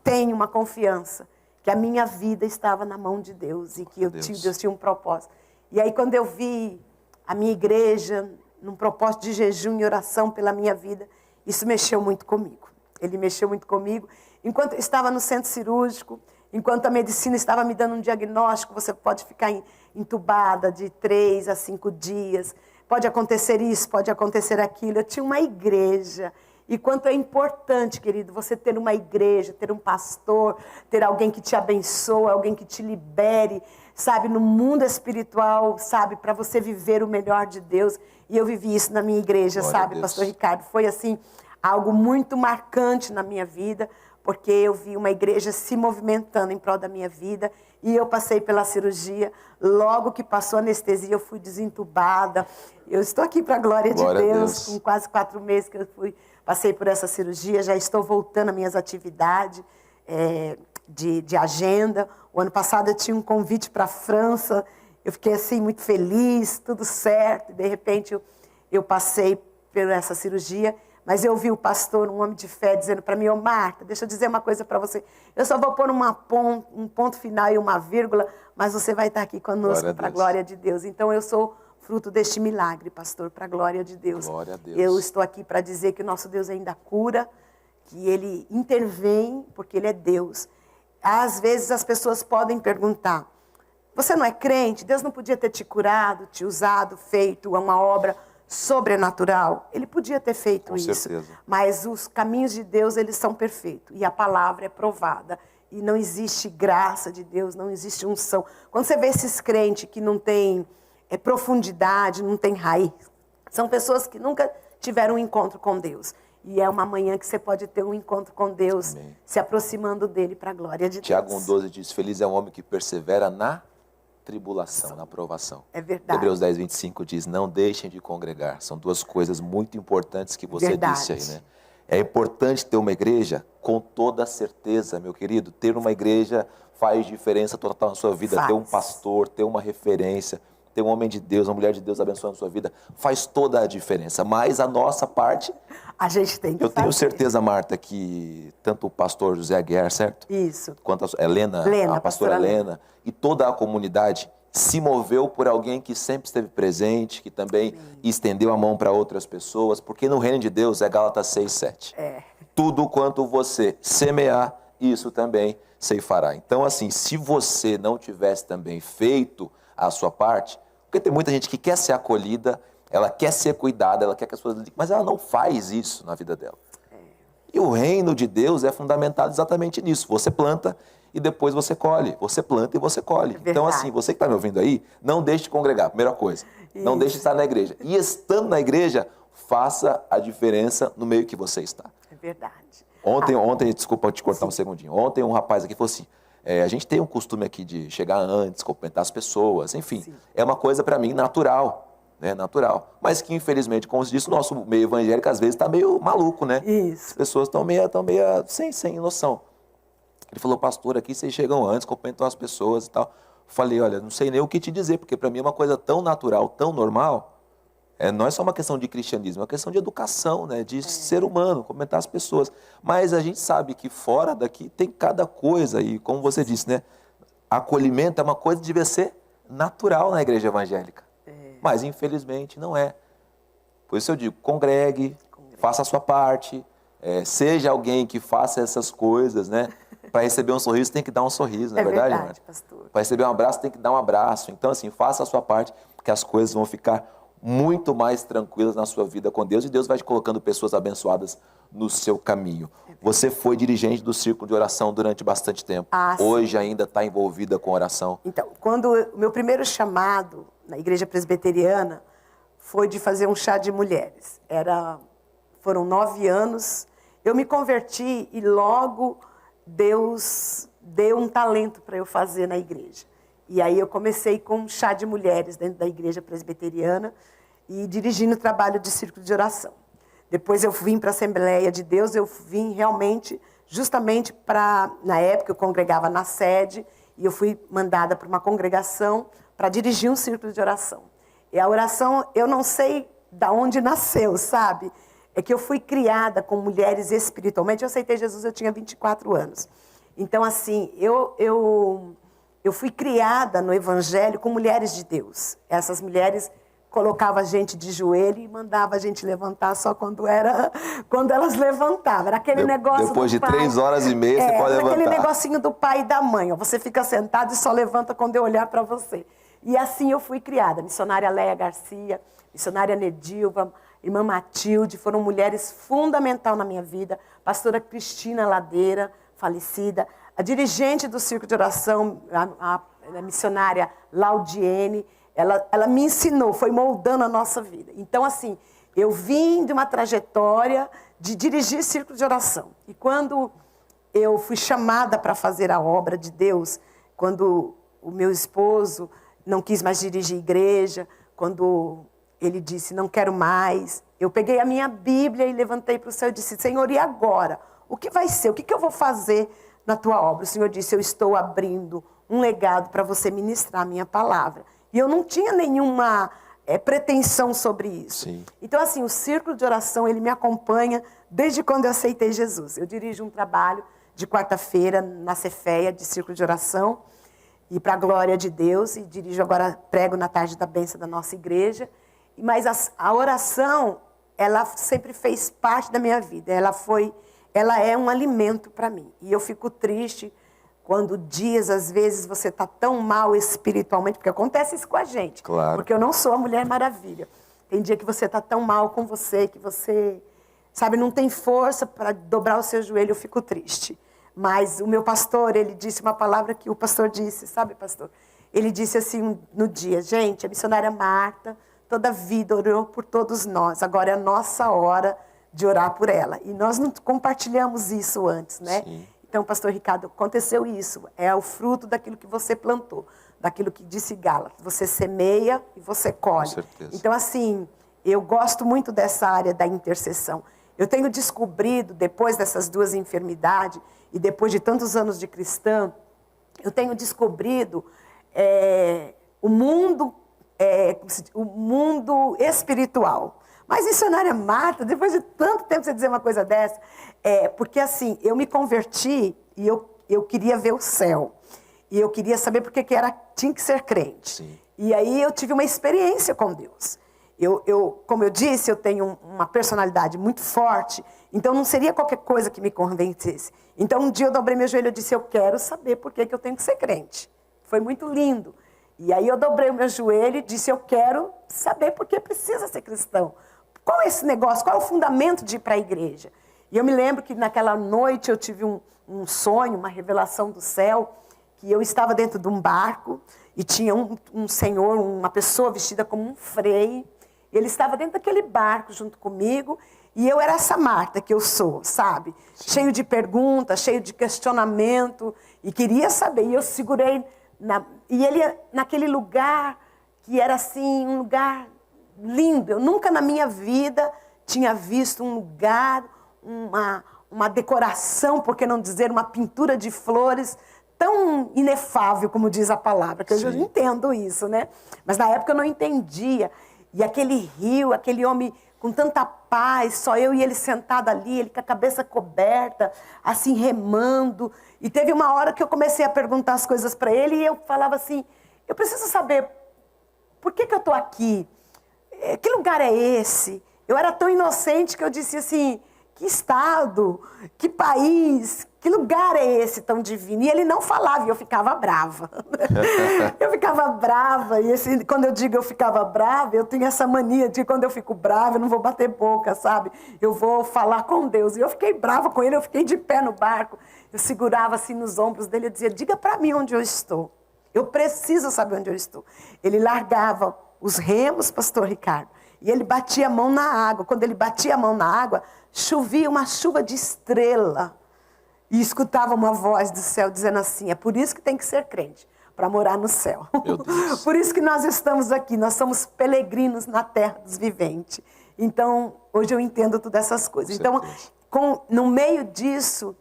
tenho uma confiança que a minha vida estava na mão de Deus e que Deus tinha um propósito. E aí, quando eu vi a minha igreja num propósito de jejum e oração pela minha vida, isso mexeu muito comigo. Ele mexeu muito comigo. Enquanto eu estava no centro cirúrgico, enquanto a medicina estava me dando um diagnóstico, você pode ficar entubada de 3 a 5 dias, pode acontecer isso, pode acontecer aquilo. Eu tinha uma igreja. E quanto é importante, querido, você ter uma igreja, ter um pastor, ter alguém que te abençoe, alguém que te libere, sabe, no mundo espiritual, sabe, para você viver o melhor de Deus. E eu vivi isso na minha igreja, glória sabe, pastor Ricardo. Foi, assim, algo muito marcante na minha vida, porque eu vi uma igreja se movimentando em prol da minha vida. E eu passei pela cirurgia. Logo que passou a anestesia, eu fui desentubada. Eu estou aqui para a glória de Deus, com quase 4 meses que eu passei por essa cirurgia. Já estou voltando às minhas atividades de agenda. O ano passado eu tinha um convite para a França. Eu fiquei assim muito feliz, tudo certo. De repente eu passei por essa cirurgia. Mas eu vi o pastor, um homem de fé, dizendo para mim, ô Marta, deixa eu dizer uma coisa para você. Eu só vou pôr um ponto final e uma vírgula, mas você vai estar aqui conosco para a glória de Deus. Então eu sou fruto deste milagre, pastor, para a glória de Deus. Glória a Deus. Eu estou aqui para dizer que o nosso Deus ainda cura, que Ele intervém, porque Ele é Deus. Às vezes as pessoas podem perguntar, você não é crente? Deus não podia ter te curado, te usado, feito uma obra sobrenatural? Ele podia ter feito isso. Com certeza. Mas os caminhos de Deus, eles são perfeitos. E a palavra é provada. E não existe graça de Deus, não existe unção. Quando você vê esses crentes que não têm profundidade, não têm raiz, são pessoas que nunca tiveram um encontro com Deus. E é uma manhã que você pode ter um encontro com Deus, amém, se aproximando dele para a glória de Deus. Tiago 1,12 diz, feliz é o homem que persevera na tribulação, na provação. É verdade. Hebreus 10:25 diz, não deixem de congregar. São 2 coisas muito importantes que você disse aí, né? É importante ter uma igreja com toda certeza, meu querido. Ter uma igreja faz diferença total na sua vida. Faz. Ter um pastor, ter uma referência, ter um homem de Deus, uma mulher de Deus abençoando a sua vida, faz toda a diferença. Mas a nossa parte... A gente tem que fazer. Tenho certeza, Marta, que tanto o pastor José Aguiar, certo? Isso. Quanto a Helena, a pastora Helena, e toda a comunidade se moveu por alguém que sempre esteve presente, que também estendeu a mão para outras pessoas, porque no reino de Deus é Gálatas 6:7. Tudo quanto você semear, isso também ceifará. Então, assim, se você não tivesse também feito a sua parte, porque tem muita gente que quer ser acolhida, ela quer ser cuidada, ela quer que as pessoas... Mas ela não faz isso na vida dela. E o reino de Deus é fundamentado exatamente nisso. Você planta e depois você colhe. Você planta e você colhe. Então, assim, você que está me ouvindo aí, não deixe de congregar, primeira coisa. Isso. Não deixe de estar na igreja. E estando na igreja, faça a diferença no meio que você está. É verdade. Ontem, desculpa te cortar um segundinho. Ontem um rapaz aqui falou assim, a gente tem um costume aqui de chegar antes, cumprimentar as pessoas, enfim. Sim. É uma coisa para mim natural. Né, natural, mas que infelizmente, como se disse, o nosso meio evangélico às vezes está meio maluco, né? Isso. As pessoas estão meio sem noção. Ele falou, pastor, aqui vocês chegam antes, cumprimentam as pessoas e tal. Falei, olha, não sei nem o que te dizer, porque para mim é uma coisa tão natural, tão normal, não é só uma questão de cristianismo, é uma questão de educação, né, de ser humano, cumprimentar as pessoas. Mas a gente sabe que fora daqui tem cada coisa, e como você disse, né, acolhimento é uma coisa que devia ser natural na igreja evangélica. Mas, infelizmente, não é. Por isso eu digo, congregue, faça a sua parte, Seja alguém que faça essas coisas, né? Para receber um sorriso tem que dar um sorriso, não é verdade, verdade, pastor. Para receber um abraço tem que dar um abraço. Então, assim, faça a sua parte, que as coisas vão ficar muito mais tranquilas na sua vida com Deus, e Deus vai te colocando pessoas abençoadas no seu caminho. Você foi dirigente do círculo de oração durante bastante tempo. Hoje ainda está envolvida com oração. Então, quando o meu primeiro chamado na igreja presbiteriana foi de fazer um chá de mulheres. Foram 9 anos. Eu me converti e logo Deus deu um talento para eu fazer na igreja. E aí eu comecei com um chá de mulheres dentro da igreja presbiteriana e dirigindo o trabalho de círculo de oração. Depois eu vim para a Assembleia de Deus, eu vim realmente, justamente para, na época eu congregava na sede, e eu fui mandada para uma congregação para dirigir um círculo de oração. E a oração, eu não sei de onde nasceu, sabe? É que eu fui criada com mulheres espiritualmente. Eu aceitei Jesus, eu tinha 24 anos. Então, assim, eu fui criada no Evangelho com mulheres de Deus. Essas mulheres colocavam a gente de joelho e mandavam a gente levantar só quando elas levantavam. Era aquele negócio depois do de pai. 3 horas e meia, você pode levantar. Aquele negocinho do pai e da mãe. Ó, você fica sentado e só levanta quando eu olhar para você. E assim eu fui criada. Missionária Léia Garcia, missionária Nedilva, irmã Matilde, foram mulheres fundamentais na minha vida. Pastora Cristina Ladeira, falecida. A dirigente do Círculo de Oração, a missionária Laudiene, ela me ensinou, foi moldando a nossa vida. Então, assim, eu vim de uma trajetória de dirigir Círculo de Oração. E quando eu fui chamada para fazer a obra de Deus, quando o meu esposo não quis mais dirigir igreja, quando ele disse, não quero mais, eu peguei a minha Bíblia e levantei para o céu e disse, Senhor, e agora? O que vai ser? O que eu vou fazer na tua obra? O Senhor disse, eu estou abrindo um legado para você ministrar a minha palavra. E eu não tinha nenhuma pretensão sobre isso. Sim. Então, assim, o círculo de oração, ele me acompanha desde quando eu aceitei Jesus. Eu dirijo um trabalho de quarta-feira na Cefeia, de círculo de oração, e para a glória de Deus, e dirijo agora, prego na tarde da bênção da nossa igreja. Mas a oração, ela sempre fez parte da minha vida. Ela é um alimento para mim. E eu fico triste quando dias, às vezes, você está tão mal espiritualmente, porque acontece isso com a gente. Claro. Porque eu não sou a Mulher Maravilha. Tem dia que você está tão mal com você, que você, sabe, não tem força para dobrar o seu joelho, eu fico triste. Mas o meu pastor, ele disse uma palavra que o pastor disse, sabe, pastor? Ele disse assim no dia, gente, a missionária Marta, toda a vida orou por todos nós, agora é a nossa hora de orar por ela. E nós não compartilhamos isso antes, né? Sim. Então, pastor Ricardo, aconteceu isso. É o fruto daquilo que você plantou, daquilo que disse Gálatas. Você semeia e você colhe. Com certeza. Então, assim, eu gosto muito dessa área da intercessão. Eu tenho descobrido, depois dessas 2 enfermidades, e depois de tantos anos de cristã, eu tenho descobrido o mundo espiritual. Mas, missionária Marta, depois de tanto tempo você dizer uma coisa dessa, porque assim, eu me converti e eu queria ver o céu. E eu queria saber por que tinha que ser crente. Sim. E aí eu tive uma experiência com Deus. Como eu disse, eu tenho uma personalidade muito forte, então não seria qualquer coisa que me convencesse. Então um dia eu dobrei meu joelho e disse, eu quero saber por que eu tenho que ser crente. Foi muito lindo. E aí eu dobrei o meu joelho e disse, eu quero saber por que precisa ser cristão. Qual é esse negócio? Qual é o fundamento de ir para a igreja? E eu me lembro que naquela noite eu tive um sonho, uma revelação do céu, que eu estava dentro de um barco e tinha um senhor, uma pessoa vestida como um frei. Ele estava dentro daquele barco junto comigo e eu era essa Marta que eu sou, sabe? Sim. Cheio de perguntas, cheio de questionamento e queria saber. E eu segurei, e ele naquele lugar que era assim, um lugar lindo. Eu nunca na minha vida tinha visto um lugar, uma decoração, por que não dizer uma pintura de flores tão inefável, como diz a palavra, que eu já entendo isso, né? Mas na época eu não entendia. E aquele rio, aquele homem com tanta paz, só eu e ele sentado ali, ele com a cabeça coberta, assim remando. E teve uma hora que eu comecei a perguntar as coisas para ele e eu falava assim, eu preciso saber por que eu estou aqui? Que lugar é esse? Eu era tão inocente que eu disse assim, que estado, que país, que lugar é esse tão divino? E ele não falava e eu ficava brava. Eu ficava brava, e quando eu digo eu ficava brava, eu tenho essa mania de quando eu fico brava, eu não vou bater boca, sabe? Eu vou falar com Deus. E eu fiquei brava com ele, eu fiquei de pé no barco, eu segurava assim nos ombros dele, eu dizia, diga para mim onde eu estou. Eu preciso saber onde eu estou. Ele largava os remos, pastor Ricardo, e ele batia a mão na água. Quando ele batia a mão na água, chovia uma chuva de estrela. E escutava uma voz do céu dizendo assim, é por isso que tem que ser crente, para morar no céu. Meu Deus. Por isso que nós estamos aqui, nós somos peregrinos na terra dos viventes. Então, hoje eu entendo todas essas coisas. Então, no meio disso,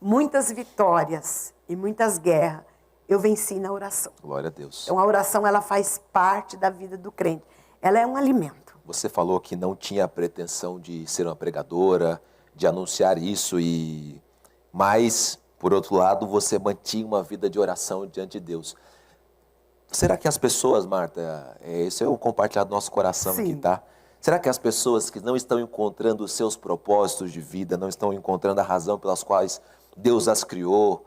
muitas vitórias e muitas guerras, eu venci na oração. Glória a Deus. Então, a oração, ela faz parte da vida do crente. Ela é um alimento. Você falou que não tinha pretensão de ser uma pregadora, de anunciar isso, mas, por outro lado, você mantinha uma vida de oração diante de Deus. Será que as pessoas, Marta, esse é o compartilhar do nosso coração aqui, tá? Será que as pessoas que não estão encontrando os seus propósitos de vida, não estão encontrando a razão pelas quais Deus as criou,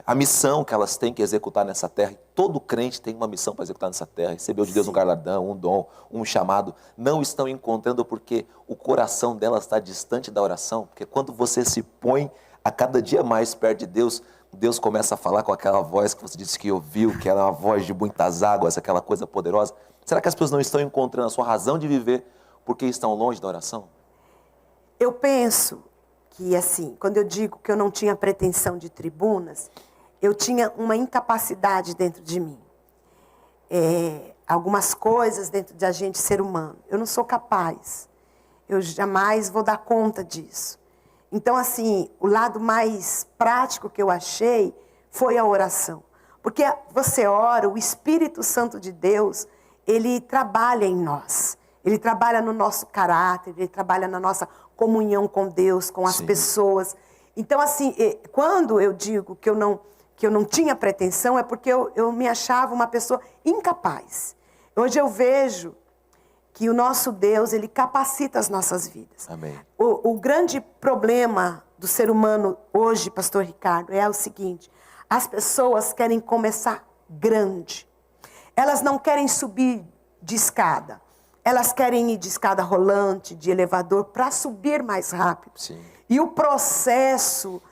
a missão que elas têm que executar nessa terra, e todo crente tem uma missão para executar nessa terra, recebeu de Deus um galardão, um dom, um chamado, não estão encontrando porque o coração delas está distante da oração, porque quando você se põe a cada dia mais perto de Deus, Deus começa a falar com aquela voz que você disse que ouviu, que era uma voz de muitas águas, aquela coisa poderosa. Será que as pessoas não estão encontrando a sua razão de viver porque estão longe da oração? Eu penso que, assim, quando eu digo que eu não tinha pretensão de tribunas, eu tinha uma incapacidade dentro de mim. Algumas coisas dentro de a gente ser humano. Eu não sou capaz. Eu jamais vou dar conta disso. Então, assim, o lado mais prático que eu achei foi a oração. Porque você ora, o Espírito Santo de Deus, ele trabalha em nós. Ele trabalha no nosso caráter, ele trabalha na nossa comunhão com Deus, com as pessoas. Então, assim, quando eu digo que eu não tinha pretensão, é porque eu me achava uma pessoa incapaz. Hoje eu vejo que o nosso Deus, ele capacita as nossas vidas. Amém. O grande problema do ser humano hoje, pastor Ricardo, é o seguinte, as pessoas querem começar grande. Elas não querem subir de escada. Elas querem ir de escada rolante, de elevador, para subir mais rápido. Sim. E o processo,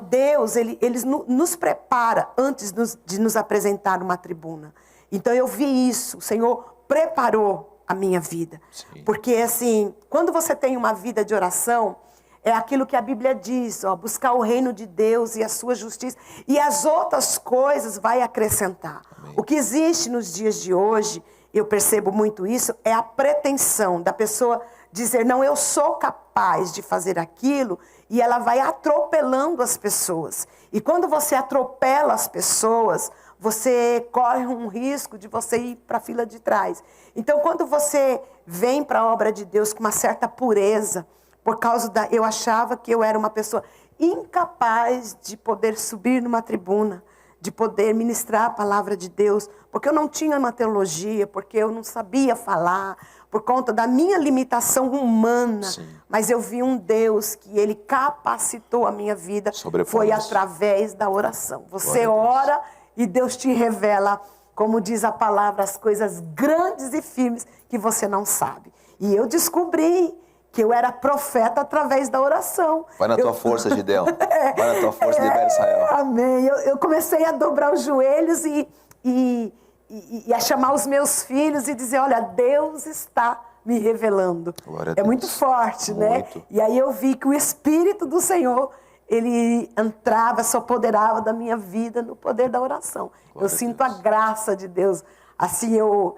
Deus, ele nos prepara antes de nos apresentar numa tribuna. Então eu vi isso, o Senhor preparou a minha vida. Sim. Porque assim, quando você tem uma vida de oração, é aquilo que a Bíblia diz, buscar o reino de Deus e a sua justiça, e as outras coisas vai acrescentar. Amém. O que existe nos dias de hoje, eu percebo muito isso, é a pretensão da pessoa dizer, não, eu sou capaz de fazer aquilo, e ela vai atropelando as pessoas. E quando você atropela as pessoas, você corre um risco de você ir para a fila de trás. Então, quando você vem para a obra de Deus com uma certa pureza, por causa eu achava que eu era uma pessoa incapaz de poder subir numa tribuna, de poder ministrar a palavra de Deus, porque eu não tinha uma teologia, porque eu não sabia falar, por conta da minha limitação humana. Sim. Mas eu vi um Deus que ele capacitou a minha vida, foi através da oração. Você ora e Deus te revela, como diz a palavra, as coisas grandes e firmes que você não sabe. E eu descobri que eu era profeta através da oração. Vai na tua força, Gideão. Vai na tua força, libera Israel. Amém. Eu comecei a dobrar os joelhos e a chamar os meus filhos e dizer, olha, Deus está me revelando. Glória a É Deus. muito forte, Muito. né? E aí eu vi que o Espírito do Senhor, ele entrava, se apoderava da minha vida no poder da oração. Eu sinto a graça de Deus. Assim, eu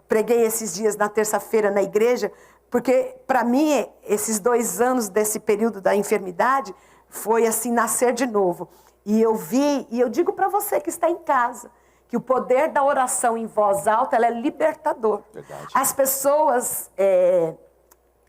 preguei esses dias na terça-feira na igreja, porque, para mim, esses 2 anos desse período da enfermidade foi, assim, nascer de novo. E eu vi, e eu digo para você que está em casa, que o poder da oração em voz alta, ela é libertador. Verdade. As pessoas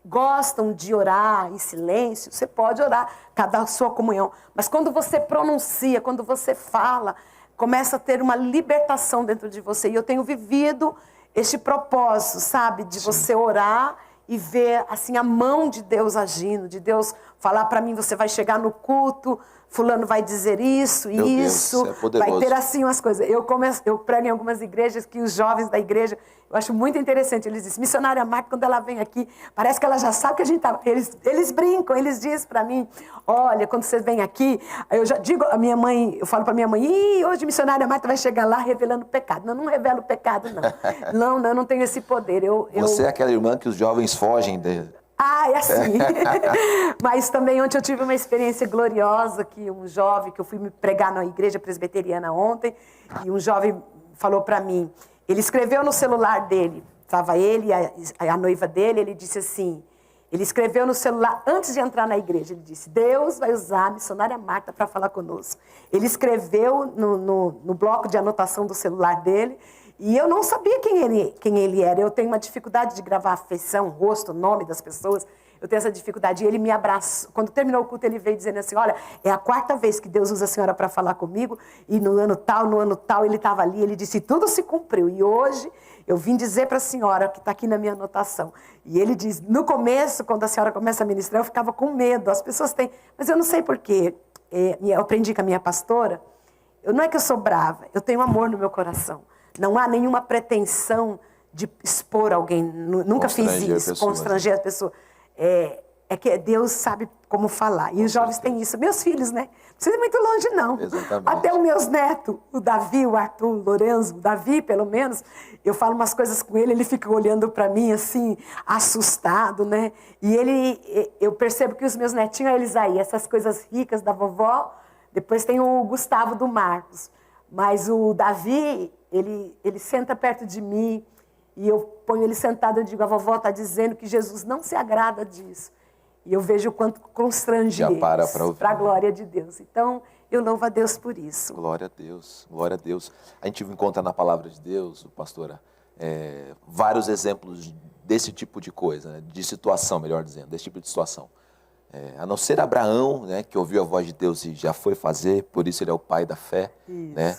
gostam de orar em silêncio, você pode orar, cada sua comunhão. Mas quando você pronuncia, quando você fala, começa a ter uma libertação dentro de você. E eu tenho vivido este propósito, sabe, de você orar e ver assim a mão de Deus agindo, de Deus falar para mim, você vai chegar no culto, fulano vai dizer isso, Meu isso, Deus, é poderoso. vai ter assim umas coisas. Eu prego em algumas igrejas que os jovens da igreja, eu acho muito interessante, eles dizem, missionária Marta, quando ela vem aqui, parece que ela já sabe que a gente está... Eles brincam, eles dizem para mim, olha, quando você vem aqui, eu já digo, a minha mãe, eu falo para minha mãe, hoje missionária Marta vai chegar lá revelando pecado. Não revelo pecado, não. Não, eu não tenho esse poder. Você é aquela irmã que os jovens fogem dele. É assim. Mas também ontem eu tive uma experiência gloriosa que um jovem, que eu fui me pregar na igreja presbiteriana ontem, e um jovem falou para mim, ele escreveu no celular dele, estava ele e a noiva dele, ele disse assim, ele escreveu no celular antes de entrar na igreja, ele disse, Deus vai usar a missionária Marta para falar conosco. Ele escreveu no bloco de anotação do celular dele, e eu não sabia quem ele era. Eu tenho uma dificuldade de gravar a feição, rosto, nome das pessoas. Eu tenho essa dificuldade. E ele me abraçou. Quando terminou o culto, ele veio dizendo assim, olha, é a 4ª vez que Deus usa a senhora para falar comigo. E no ano tal, ele estava ali. Ele disse, tudo se cumpriu. E hoje eu vim dizer para a senhora, que está aqui na minha anotação. E ele diz, no começo, quando a senhora começa a ministrar, eu ficava com medo. As pessoas têm... Mas eu não sei por quê. Eu aprendi com a minha pastora. Não é que eu sou brava. Eu tenho amor no meu coração. Não há nenhuma pretensão de expor alguém. Nunca fiz isso, constranger a pessoa. É que Deus sabe como falar. E os jovens têm isso. Meus filhos, né? Não precisa ir muito longe, não. Exatamente. Até os meus netos, o Davi, o Arthur, o Lorenzo, o Davi, pelo menos, eu falo umas coisas com ele, ele fica olhando para mim, assim, assustado, né? E eu percebo que os meus netinhos, eles aí, essas coisas ricas da vovó, depois tem o Gustavo do Marcos. Mas o Davi, ele senta perto de mim e eu ponho ele sentado e digo, a vovó está dizendo que Jesus não se agrada disso. E eu vejo o quanto constrange eles, para a glória de Deus. Então, eu louvo a Deus por isso. Glória a Deus, glória a Deus. A gente encontra na palavra de Deus, pastora, vários exemplos desse tipo de coisa, né? De situação, melhor dizendo, desse tipo de situação. A não ser Abraão, né, que ouviu a voz de Deus e já foi fazer, por isso ele é o pai da fé. Isso. Né?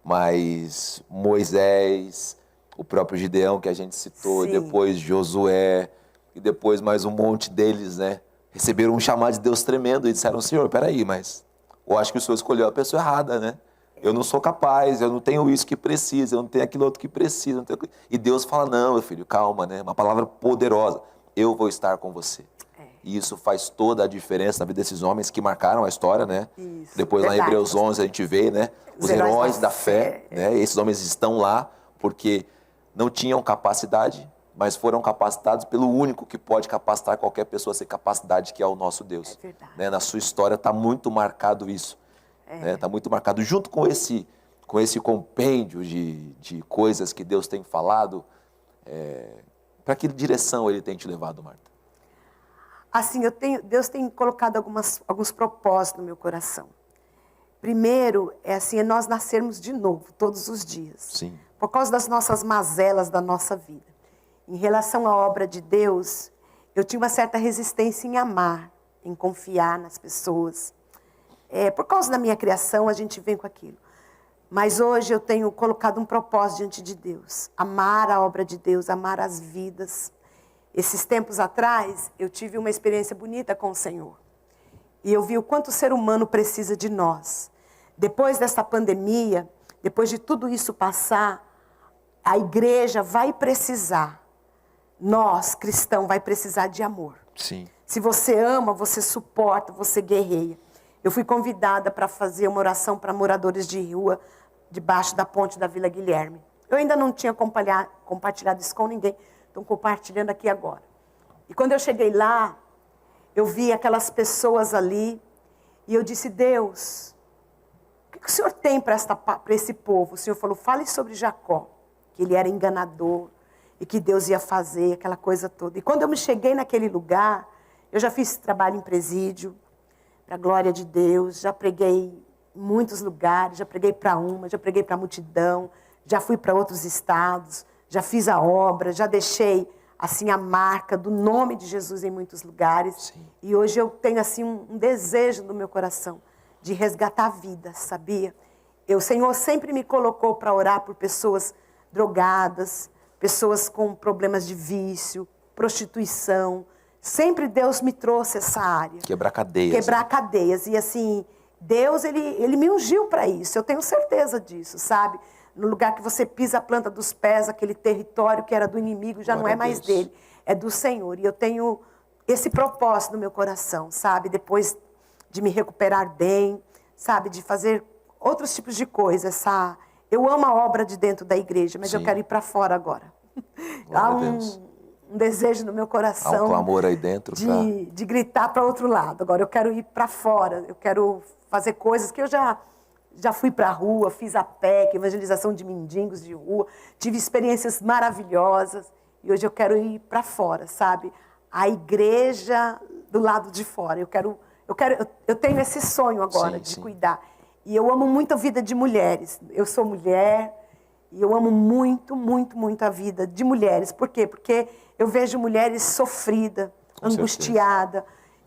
Mas Moisés, o próprio Gideão que a gente citou, Sim. depois Josué, e depois mais um monte deles, né? Receberam um chamado de Deus tremendo e disseram, Senhor, peraí, mas eu acho que o Senhor escolheu a pessoa errada, né? Eu não sou capaz, eu não tenho isso que precisa, eu não tenho aquilo outro que precisa. Não tenho... E Deus fala, não, meu filho, calma, né? Uma palavra poderosa, eu vou estar com você. E isso faz toda a diferença na vida desses homens que marcaram a história, né? Isso, depois verdade. Lá em Hebreus 11 a gente vê, né? Os heróis da fé, né? Esses homens estão lá porque não tinham capacidade, mas foram capacitados pelo único que pode capacitar qualquer pessoa a ser capacidade, que é o nosso Deus. É verdade. Né? Na sua história está muito marcado isso. Está muito marcado. Junto com esse compêndio de coisas que Deus tem falado, para que direção Ele tem te levado, Marta? Assim, Deus tem colocado alguns propósitos no meu coração. Primeiro, é nós nascermos de novo, todos os dias. Sim. Por causa das nossas mazelas da nossa vida. Em relação à obra de Deus, eu tinha uma certa resistência em amar, em confiar nas pessoas. Por causa da minha criação, a gente vem com aquilo. Mas hoje eu tenho colocado um propósito diante de Deus. Amar a obra de Deus, amar as vidas. Esses tempos atrás, eu tive uma experiência bonita com o Senhor. E eu vi o quanto o ser humano precisa de nós. Depois dessa pandemia, depois de tudo isso passar, a igreja vai precisar, nós, cristãos, vai precisar de amor. Sim. Se você ama, você suporta, você guerreia. Eu fui convidada para fazer uma oração para moradores de rua, debaixo da ponte da Vila Guilherme. Eu ainda não tinha compartilhado isso com ninguém. Estão compartilhando aqui agora. E quando eu cheguei lá, eu vi aquelas pessoas ali, e eu disse, Deus, o que o Senhor tem para esse povo? O Senhor falou, fale sobre Jacó, que ele era enganador, e que Deus ia fazer, aquela coisa toda. E quando eu me cheguei naquele lugar, eu já fiz trabalho em presídio, para a glória de Deus, já preguei em muitos lugares, já preguei para já preguei para a multidão, já fui para outros estados, já fiz a obra, já deixei assim a marca do nome de Jesus em muitos lugares. Sim. E hoje eu tenho assim um desejo no meu coração de resgatar vidas, sabia? O Senhor sempre me colocou para orar por pessoas drogadas, pessoas com problemas de vício, prostituição. Sempre Deus me trouxe essa área. Quebrar cadeias. Quebrar cadeias. E assim, Deus, ele me ungiu para isso. Eu tenho certeza disso, sabe? No lugar que você pisa a planta dos pés, aquele território que era do inimigo, já não é mais dele, é do Senhor. E eu tenho esse propósito no meu coração, sabe? Depois de me recuperar bem, sabe? De fazer outros tipos de coisas. Eu amo a obra de dentro da igreja, mas eu quero ir para fora agora. Há um desejo no meu coração. Há um clamor aí dentro. De gritar para outro lado. Agora eu quero ir para fora, eu quero fazer coisas que eu já fui para a rua, fiz a PEC, evangelização de mendigos de rua, tive experiências maravilhosas e hoje eu quero ir para fora, sabe? A igreja do lado de fora. Eu tenho esse sonho agora de cuidar. E eu amo muito a vida de mulheres. Eu sou mulher e eu amo muito, muito, muito a vida de mulheres. Por quê? Porque eu vejo mulheres sofridas, angustiadas,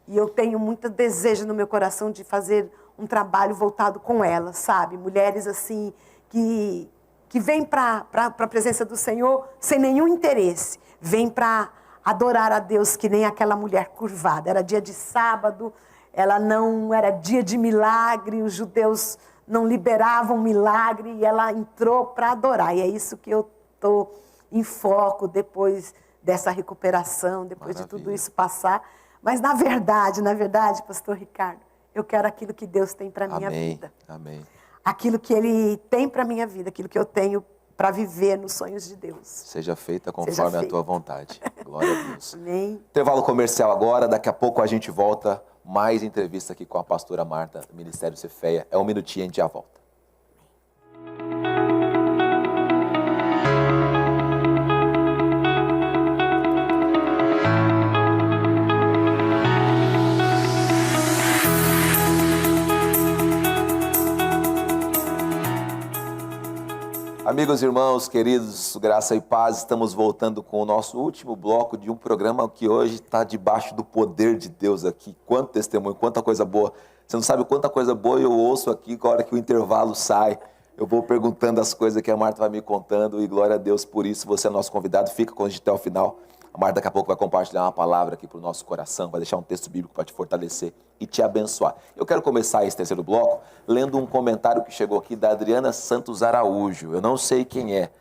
e eu tenho muito desejo no meu coração de fazer um trabalho voltado com elas, sabe? Mulheres assim que vêm para a presença do Senhor sem nenhum interesse, vêm para adorar a Deus, que nem aquela mulher curvada. Era dia de sábado, ela não era dia de milagre, os judeus não liberavam milagre e ela entrou para adorar. E é isso que eu estou em foco depois dessa recuperação, depois de tudo isso passar. Mas na verdade, pastor Ricardo, eu quero aquilo que Deus tem para a minha vida. Amém. Aquilo que Ele tem para a minha vida, aquilo que eu tenho para viver nos sonhos de Deus. Seja feita conforme a tua vontade. Glória a Deus. Amém. Intervalo comercial agora, daqui a pouco a gente volta. Mais entrevista aqui com a pastora Marta, do Ministério Cefeia. É um minutinho, a gente já volta. Amigos, irmãos, queridos, graça e paz, estamos voltando com o nosso último bloco de um programa que hoje está debaixo do poder de Deus aqui. Quanto testemunho, quanta coisa boa. Você não sabe quanta coisa boa eu ouço aqui, na hora que o intervalo sai. Eu vou perguntando as coisas que a Marta vai me contando e glória a Deus por isso. Você é nosso convidado, fica com a gente até o final. A Marta daqui a pouco vai compartilhar uma palavra aqui para o nosso coração, vai deixar um texto bíblico para te fortalecer e te abençoar. Eu quero começar esse terceiro bloco lendo um comentário que chegou aqui da Adriana Santos Araújo. Eu não sei quem é,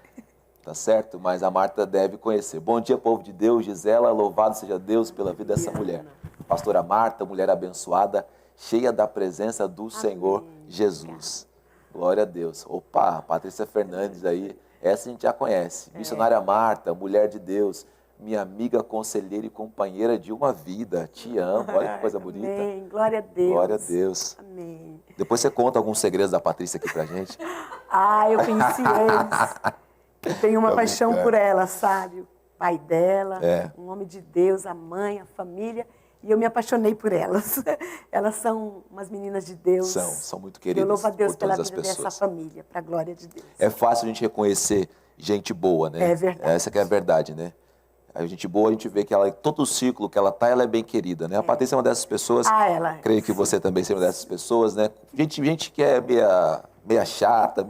tá certo? Mas a Marta deve conhecer. Bom dia, povo de Deus, Gisela, louvado seja Deus pela vida dessa mulher. Pastora Marta, mulher abençoada, cheia da presença do Senhor Jesus. Glória a Deus. Opa, Patrícia Fernandes aí, essa a gente já conhece. Missionária Marta, mulher de Deus, minha amiga, conselheira e companheira de uma vida. Te amo, olha que coisa bonita. Amém, glória a Deus. Glória a Deus. Amém. Depois você conta alguns segredos da Patrícia aqui pra gente. Eu conheci eles. Eu tenho uma paixão por ela, sabe? O pai dela, um homem de Deus, a mãe, a família. E eu me apaixonei por elas. Elas são umas meninas de Deus. São muito queridas. Eu louvo a Deus pela vida pessoas. dessa família, para a glória de Deus. É fácil a gente reconhecer gente boa, né? É verdade. Essa que é a verdade, né? A gente boa, a gente vê que ela, todo o ciclo que ela tá, ela é bem querida, né? A Patrícia é uma dessas pessoas. Ela é. Creio que você também seja uma dessas pessoas, né? Gente que é meia chata,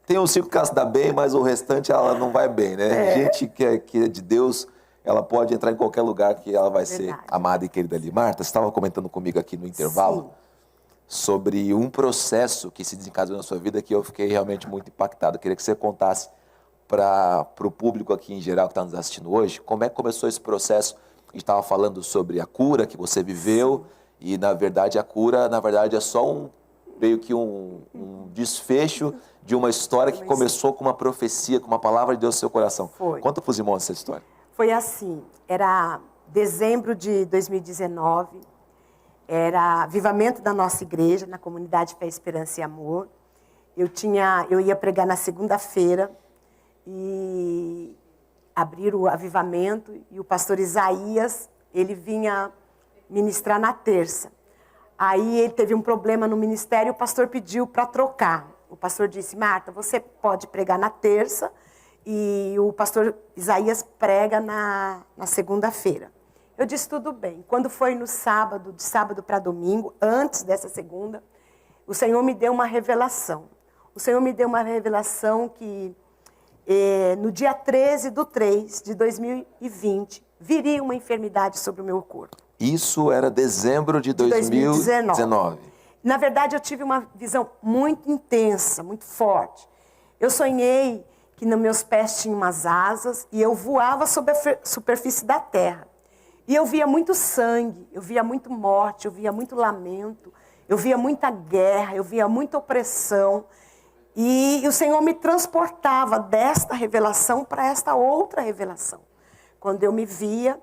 tem um ciclo que ela se dá bem, mas o restante ela não vai bem, né? Gente que é de Deus, ela pode entrar em qualquer lugar que ela vai ser amada e querida ali. Marta, você estava comentando comigo aqui no intervalo sobre um processo que se desencadeou na sua vida que eu fiquei realmente muito impactado. Eu queria que você contasse para o público aqui em geral que está nos assistindo hoje, como é que começou esse processo? A gente estava falando sobre a cura que você viveu e, na verdade, a cura, é só meio que um desfecho de uma história que começou com uma profecia, com uma palavra de Deus no seu coração. Conta para os irmãos essa história. Foi assim, era dezembro de 2019, era avivamento da nossa igreja, na comunidade Fé, Esperança e Amor. Eu ia pregar na segunda-feira, e abrir o avivamento, e o pastor Isaías, ele vinha ministrar na terça. Aí ele teve um problema no ministério, o pastor pediu para trocar. O pastor disse: Marta, você pode pregar na terça, e o pastor Isaías prega na segunda-feira. Eu disse: tudo bem. Quando foi no sábado, de sábado para domingo, antes dessa segunda, o Senhor me deu uma revelação. O Senhor me deu uma revelação que no dia 13/3 de 2020, viria uma enfermidade sobre o meu corpo. Isso era dezembro de 2019. Na verdade, eu tive uma visão muito intensa, muito forte. Eu sonhei que nos meus pés tinham umas asas e eu voava sobre a superfície da terra. E eu via muito sangue, eu via muito morte, eu via muito lamento, eu via muita guerra, eu via muita opressão. E o Senhor me transportava desta revelação para esta outra revelação. Quando eu me via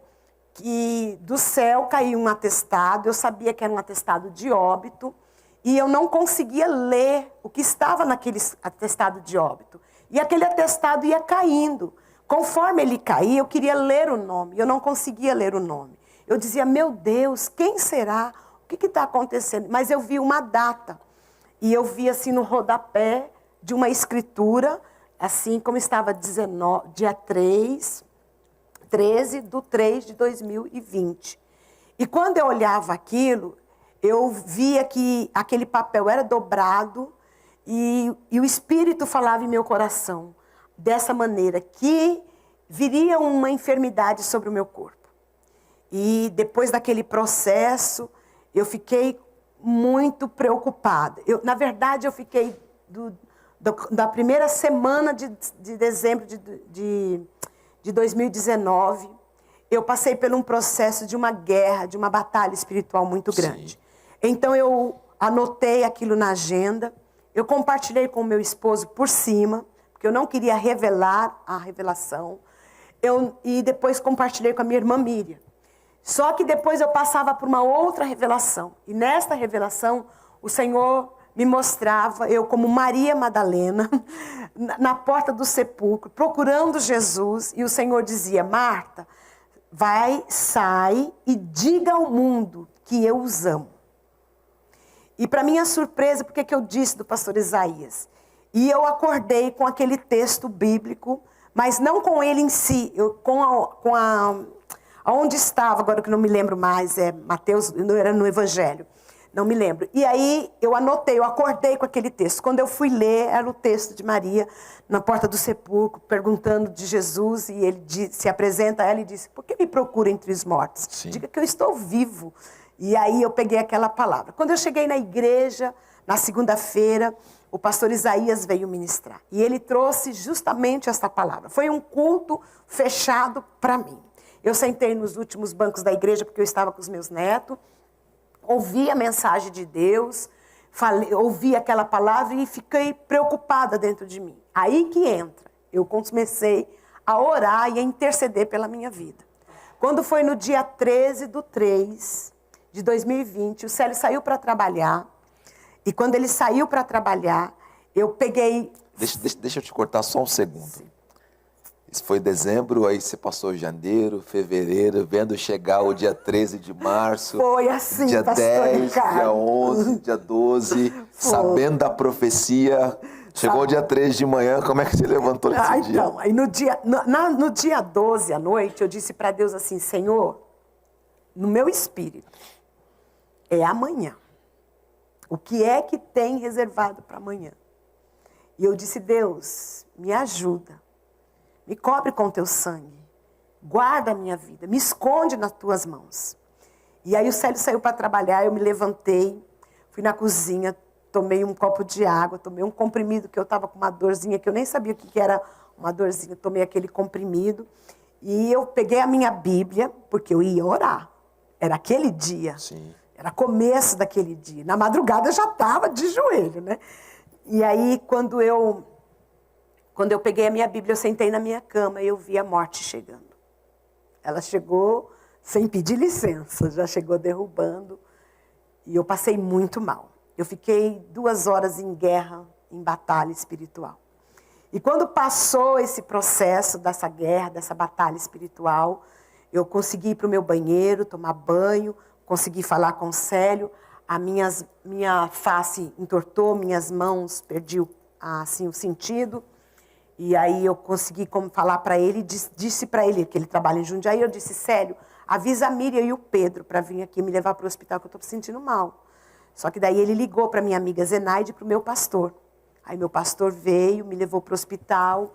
que do céu caía um atestado, eu sabia que era um atestado de óbito, e eu não conseguia ler o que estava naquele atestado de óbito. E aquele atestado ia caindo. Conforme ele caía, eu queria ler o nome, eu não conseguia ler o nome. Eu dizia, meu Deus, quem será? O que está acontecendo? Mas eu vi uma data, e eu vi assim no rodapé de uma escritura, assim como estava dia 13 de 3 de 2020. E quando eu olhava aquilo, eu via que aquele papel era dobrado e o Espírito falava em meu coração dessa maneira, que viria uma enfermidade sobre o meu corpo. E depois daquele processo, eu fiquei muito preocupada. Na verdade, eu fiquei da primeira semana de dezembro de 2019, eu passei por um processo de uma guerra, de uma batalha espiritual muito grande. Sim. Então eu anotei aquilo na agenda, eu compartilhei com o meu esposo por cima, porque eu não queria revelar a revelação, e depois compartilhei com a minha irmã Miriam. Só que depois eu passava por uma outra revelação, e nesta revelação o Senhor me mostrava, eu como Maria Madalena, na porta do sepulcro, procurando Jesus, e o Senhor dizia, Marta, sai e diga ao mundo que eu os amo. E para minha surpresa, porque que eu disse do pastor Isaías? E eu acordei com aquele texto bíblico, mas não com ele em si, aonde estava, agora que não me lembro mais, Mateus, era no Evangelho. Não me lembro. E aí eu anotei, eu acordei com aquele texto. Quando eu fui ler, era o texto de Maria, na porta do sepulcro, perguntando de Jesus, e ele se apresenta a ela e disse, por que me procura entre os mortos? Sim. Diga que eu estou vivo. E aí eu peguei aquela palavra. Quando eu cheguei na igreja, na segunda-feira, o pastor Isaías veio ministrar. E ele trouxe justamente esta palavra. Foi um culto fechado para mim. Eu sentei nos últimos bancos da igreja, porque eu estava com os meus netos, ouvi a mensagem de Deus, ouvi aquela palavra e fiquei preocupada dentro de mim. Aí que entra, eu comecei a orar e a interceder pela minha vida. Quando foi no dia 13 de 3 de 2020, o Célio saiu para trabalhar, e quando ele saiu para trabalhar, eu peguei... Deixa eu te cortar só um segundo. Sim. Isso foi dezembro, aí você passou janeiro, fevereiro, vendo chegar o dia 13 de março. Foi assim, dia pastor 10, Ricardo. dia 11, dia 12, sabendo da profecia. Chegou o dia 13 de manhã, como é que você levantou nesse dia? Então, aí no dia 12 à noite, eu disse para Deus assim, Senhor, no meu espírito, é amanhã. O que é que tem reservado para amanhã? E eu disse, Deus, me ajuda. Me cobre com teu sangue, guarda a minha vida, me esconde nas tuas mãos. E aí o Célio saiu para trabalhar, eu me levantei, fui na cozinha, tomei um copo de água, tomei um comprimido, que eu estava com uma dorzinha, que eu nem sabia o que era uma dorzinha, tomei aquele comprimido, e eu peguei a minha Bíblia, porque eu ia orar, era aquele dia, Sim. Era começo daquele dia, na madrugada eu já estava de joelho, né? E aí quando eu peguei a minha Bíblia, eu sentei na minha cama e eu vi a morte chegando. Ela chegou sem pedir licença, já chegou derrubando. E eu passei muito mal. Eu fiquei 2 horas em guerra, em batalha espiritual. E quando passou esse processo dessa guerra, dessa batalha espiritual, eu consegui ir para o meu banheiro, tomar banho, consegui falar com o Célio, minha face entortou, minhas mãos perdi assim, o sentido. E aí eu consegui falar para ele, disse para ele, que ele trabalha em Jundiaí, eu disse, Célio, avisa a Miriam e o Pedro para vir aqui me levar para o hospital, que eu estou me sentindo mal. Só que daí ele ligou para minha amiga Zenaide e para o meu pastor. Aí meu pastor veio, me levou para o hospital,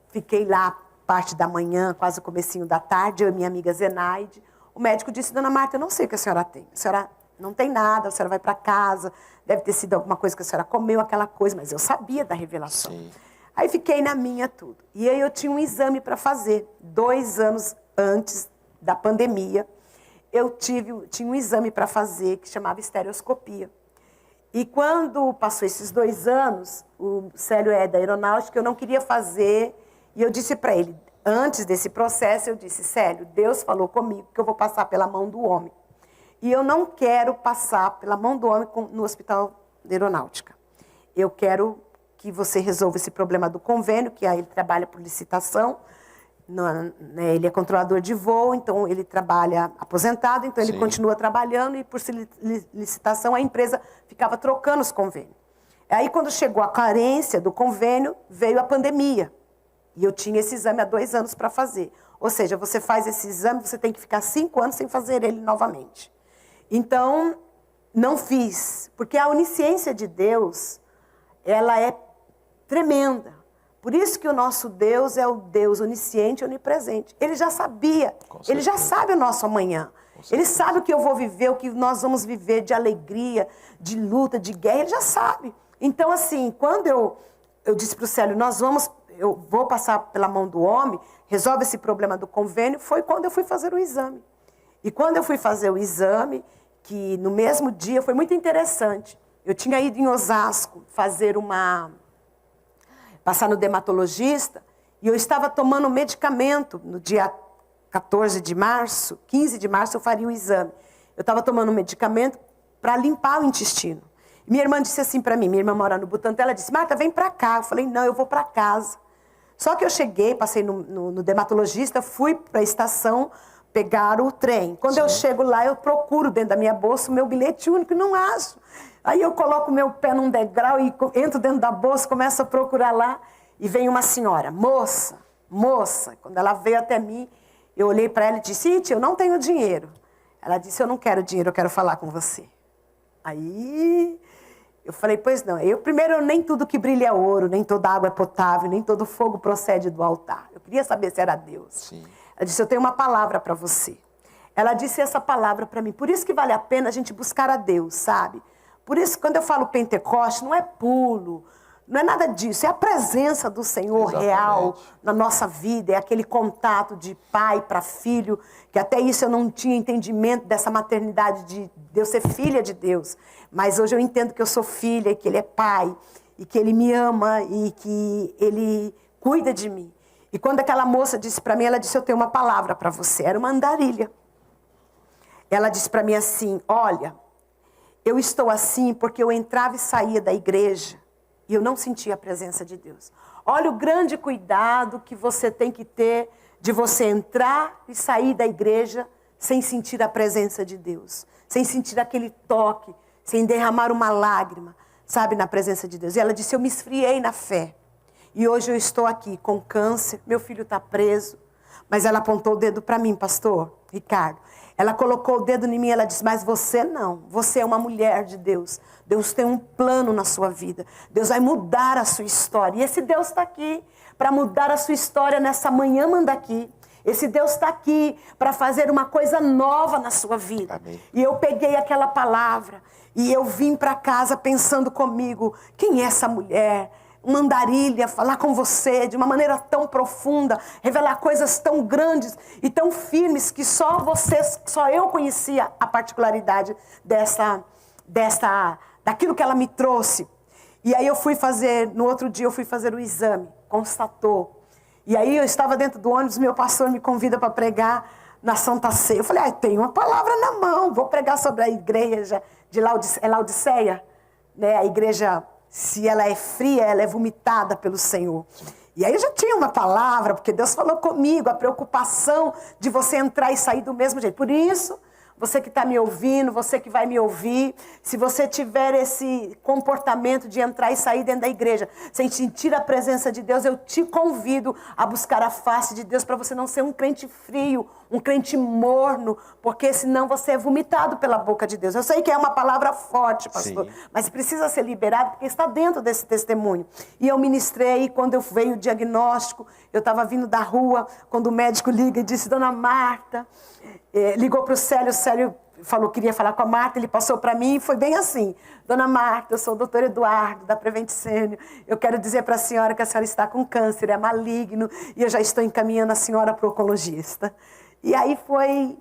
fiquei lá parte da manhã, quase o comecinho da tarde, eu e minha amiga Zenaide. O médico disse, dona Marta, eu não sei o que a senhora tem. A senhora não tem nada, a senhora vai para casa, deve ter sido alguma coisa que a senhora comeu, aquela coisa, mas eu sabia da revelação. Sim. Aí fiquei na minha tudo. E aí eu tinha um exame para fazer. 2 anos antes da pandemia, eu tinha um exame para fazer que chamava estereoscopia. E quando passou esses 2 anos, o Célio é da aeronáutica, eu não queria fazer, e eu disse para ele, antes desse processo, eu disse, Célio, Deus falou comigo que eu vou passar pela mão do homem. E eu não quero passar pela mão do homem no hospital da aeronáutica. Eu quero que você resolva esse problema do convênio, que aí ele trabalha por licitação, ele é controlador de voo, então ele trabalha aposentado, então ele continua trabalhando e por licitação a empresa ficava trocando os convênios. Aí quando chegou a carência do convênio, veio a pandemia. E eu tinha esse exame há 2 anos para fazer. Ou seja, você faz esse exame, você tem que ficar 5 anos sem fazer ele novamente. Então, não fiz, porque a onisciência de Deus, ela é tremenda. Por isso que o nosso Deus é o Deus onisciente e onipresente. Ele já sabia, ele já sabe o nosso amanhã. Ele sabe o que eu vou viver, o que nós vamos viver de alegria, de luta, de guerra, ele já sabe. Então, assim, quando eu disse para o Célio, eu vou passar pela mão do homem, resolve esse problema do convênio, foi quando eu fui fazer o exame. E quando eu fui fazer o exame, que no mesmo dia foi muito interessante. Eu tinha ido em Osasco passar no dermatologista, e eu estava tomando medicamento no dia 14 de março, 15 de março eu faria o exame. Eu estava tomando um medicamento para limpar o intestino. E minha irmã disse assim para mim, minha irmã mora no Butantã, ela disse, Marta, vem para cá. Eu falei, não, eu vou para casa. Só que eu cheguei, passei no dermatologista, fui para a estação pegar o trem. Quando eu chego lá, eu procuro dentro da minha bolsa o meu bilhete único e não acho. Aí eu coloco o meu pé num degrau e entro dentro da bolsa, começo a procurar lá e vem uma senhora, moça. Quando ela veio até mim, eu olhei para ela e disse, Iti, eu não tenho dinheiro. Ela disse, eu não quero dinheiro, eu quero falar com você. Aí eu falei, pois não. Primeiro, nem tudo que brilha é ouro, nem toda água é potável, nem todo fogo procede do altar. Eu queria saber se era Deus. Sim. Ela disse, eu tenho uma palavra para você. Ela disse essa palavra para mim. Por isso que vale a pena a gente buscar a Deus, sabe? Por isso, quando eu falo Pentecoste, não é pulo, não é nada disso. É a presença do Senhor real na nossa vida. É aquele contato de pai para filho, que até isso eu não tinha entendimento dessa maternidade de eu ser filha de Deus. Mas hoje eu entendo que eu sou filha, e que Ele é pai, e que Ele me ama, e que Ele cuida de mim. E quando aquela moça disse para mim, ela disse, eu tenho uma palavra para você. Era uma andarilha. Ela disse para mim assim, olha, eu estou assim porque eu entrava e saía da igreja e eu não sentia a presença de Deus. Olha o grande cuidado que você tem que ter de você entrar e sair da igreja sem sentir a presença de Deus. Sem sentir aquele toque, sem derramar uma lágrima, sabe, na presença de Deus. E ela disse, eu me esfriei na fé. E hoje eu estou aqui com câncer, meu filho está preso. Mas ela apontou o dedo para mim, pastor Ricardo. Ela colocou o dedo em mim e ela disse, mas você não. Você é uma mulher de Deus. Deus tem um plano na sua vida. Deus vai mudar a sua história. E esse Deus está aqui para mudar a sua história nessa manhã, manda aqui. Esse Deus está aqui para fazer uma coisa nova na sua vida. Amém. E eu peguei aquela palavra e eu vim para casa pensando comigo, quem é essa mulher? Uma andarilha, falar com você de uma maneira tão profunda, revelar coisas tão grandes e tão firmes que só eu conhecia a particularidade daquilo que ela me trouxe. E aí no outro dia eu fui fazer o exame, constatou. E aí eu estava dentro do ônibus, meu pastor me convida para pregar na Santa Ceia. Eu falei, tenho uma palavra na mão, vou pregar sobre a igreja de Laodiceia, né? A igreja, se ela é fria, ela é vomitada pelo Senhor. E aí eu já tinha uma palavra, porque Deus falou comigo, a preocupação de você entrar e sair do mesmo jeito. Por isso, você que está me ouvindo, você que vai me ouvir, se você tiver esse comportamento de entrar e sair dentro da igreja, sem sentir a presença de Deus, eu te convido a buscar a face de Deus para você não ser um crente frio, um crente morno, porque senão você é vomitado pela boca de Deus. Eu sei que é uma palavra forte, pastor, mas precisa ser liberado porque está dentro desse testemunho. E eu ministrei, quando eu veio o diagnóstico, eu estava vindo da rua, quando o médico liga e disse, dona Marta, ligou para o Célio falou que queria falar com a Marta, ele passou para mim e foi bem assim. Dona Marta, eu sou o doutor Eduardo, da Prevent Senior. Eu quero dizer para a senhora que a senhora está com câncer, é maligno, e eu já estou encaminhando a senhora para o oncologista. E aí foi,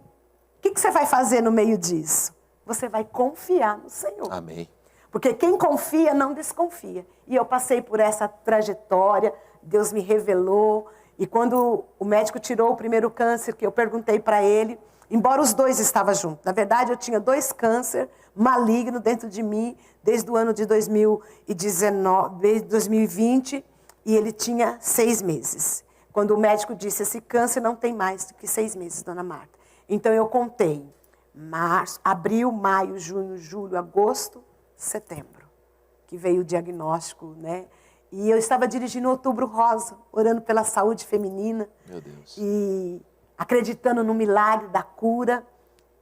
o que você vai fazer no meio disso? Você vai confiar no Senhor. Amém. Porque quem confia não desconfia. E eu passei por essa trajetória, Deus me revelou. E quando o médico tirou o primeiro câncer, que eu perguntei para ele, embora os dois estavam juntos. Na verdade, eu tinha 2 cânceres malignos dentro de mim, desde o ano de 2019, desde 2020, e ele tinha 6 meses. Quando o médico disse, esse câncer não tem mais do que 6 meses, dona Marta. Então eu contei, março, abril, maio, junho, julho, agosto, setembro, que veio o diagnóstico, né? E eu estava dirigindo Outubro Rosa, orando pela saúde feminina. Meu Deus. E acreditando no milagre da cura.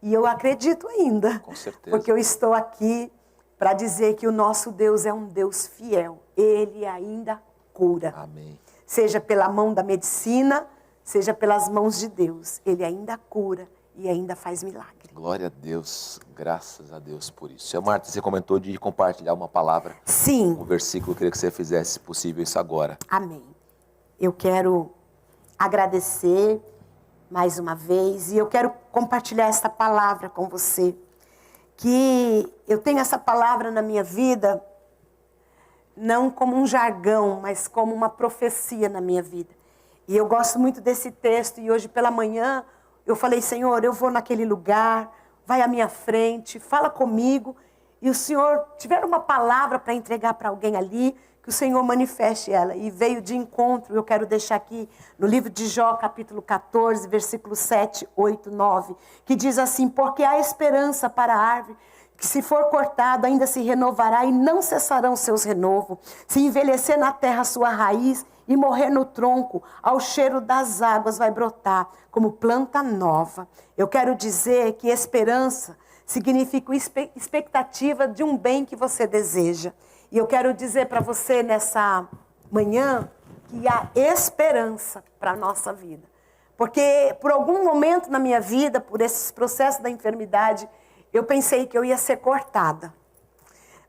E eu acredito ainda. Com certeza. Porque eu estou aqui para dizer que o nosso Deus é um Deus fiel. Ele ainda cura. Amém. Seja pela mão da medicina, seja pelas mãos de Deus. Ele ainda cura e ainda faz milagre. Glória a Deus, graças a Deus por isso. Marta, você comentou de compartilhar uma palavra. Sim. Um versículo, eu queria que você fizesse, se possível, isso agora. Amém. Eu quero agradecer mais uma vez e eu quero compartilhar essa palavra com você. Que eu tenho essa palavra na minha vida, não como um jargão, mas como uma profecia na minha vida. E eu gosto muito desse texto e hoje pela manhã eu falei, Senhor, eu vou naquele lugar, vai à minha frente, fala comigo. E o Senhor tiver uma palavra para entregar para alguém ali, que o Senhor manifeste ela. E veio de encontro, eu quero deixar aqui no livro de Jó, capítulo 14, versículos 7, 8, 9, que diz assim, porque há esperança para a árvore, que se for cortado ainda se renovará e não cessarão seus renovos. Se envelhecer na terra sua raiz e morrer no tronco, ao cheiro das águas vai brotar como planta nova. Eu quero dizer que esperança significa expectativa de um bem que você deseja. E eu quero dizer para você nessa manhã que há esperança para a nossa vida. Porque por algum momento na minha vida, por esses processos da enfermidade, eu pensei que eu ia ser cortada.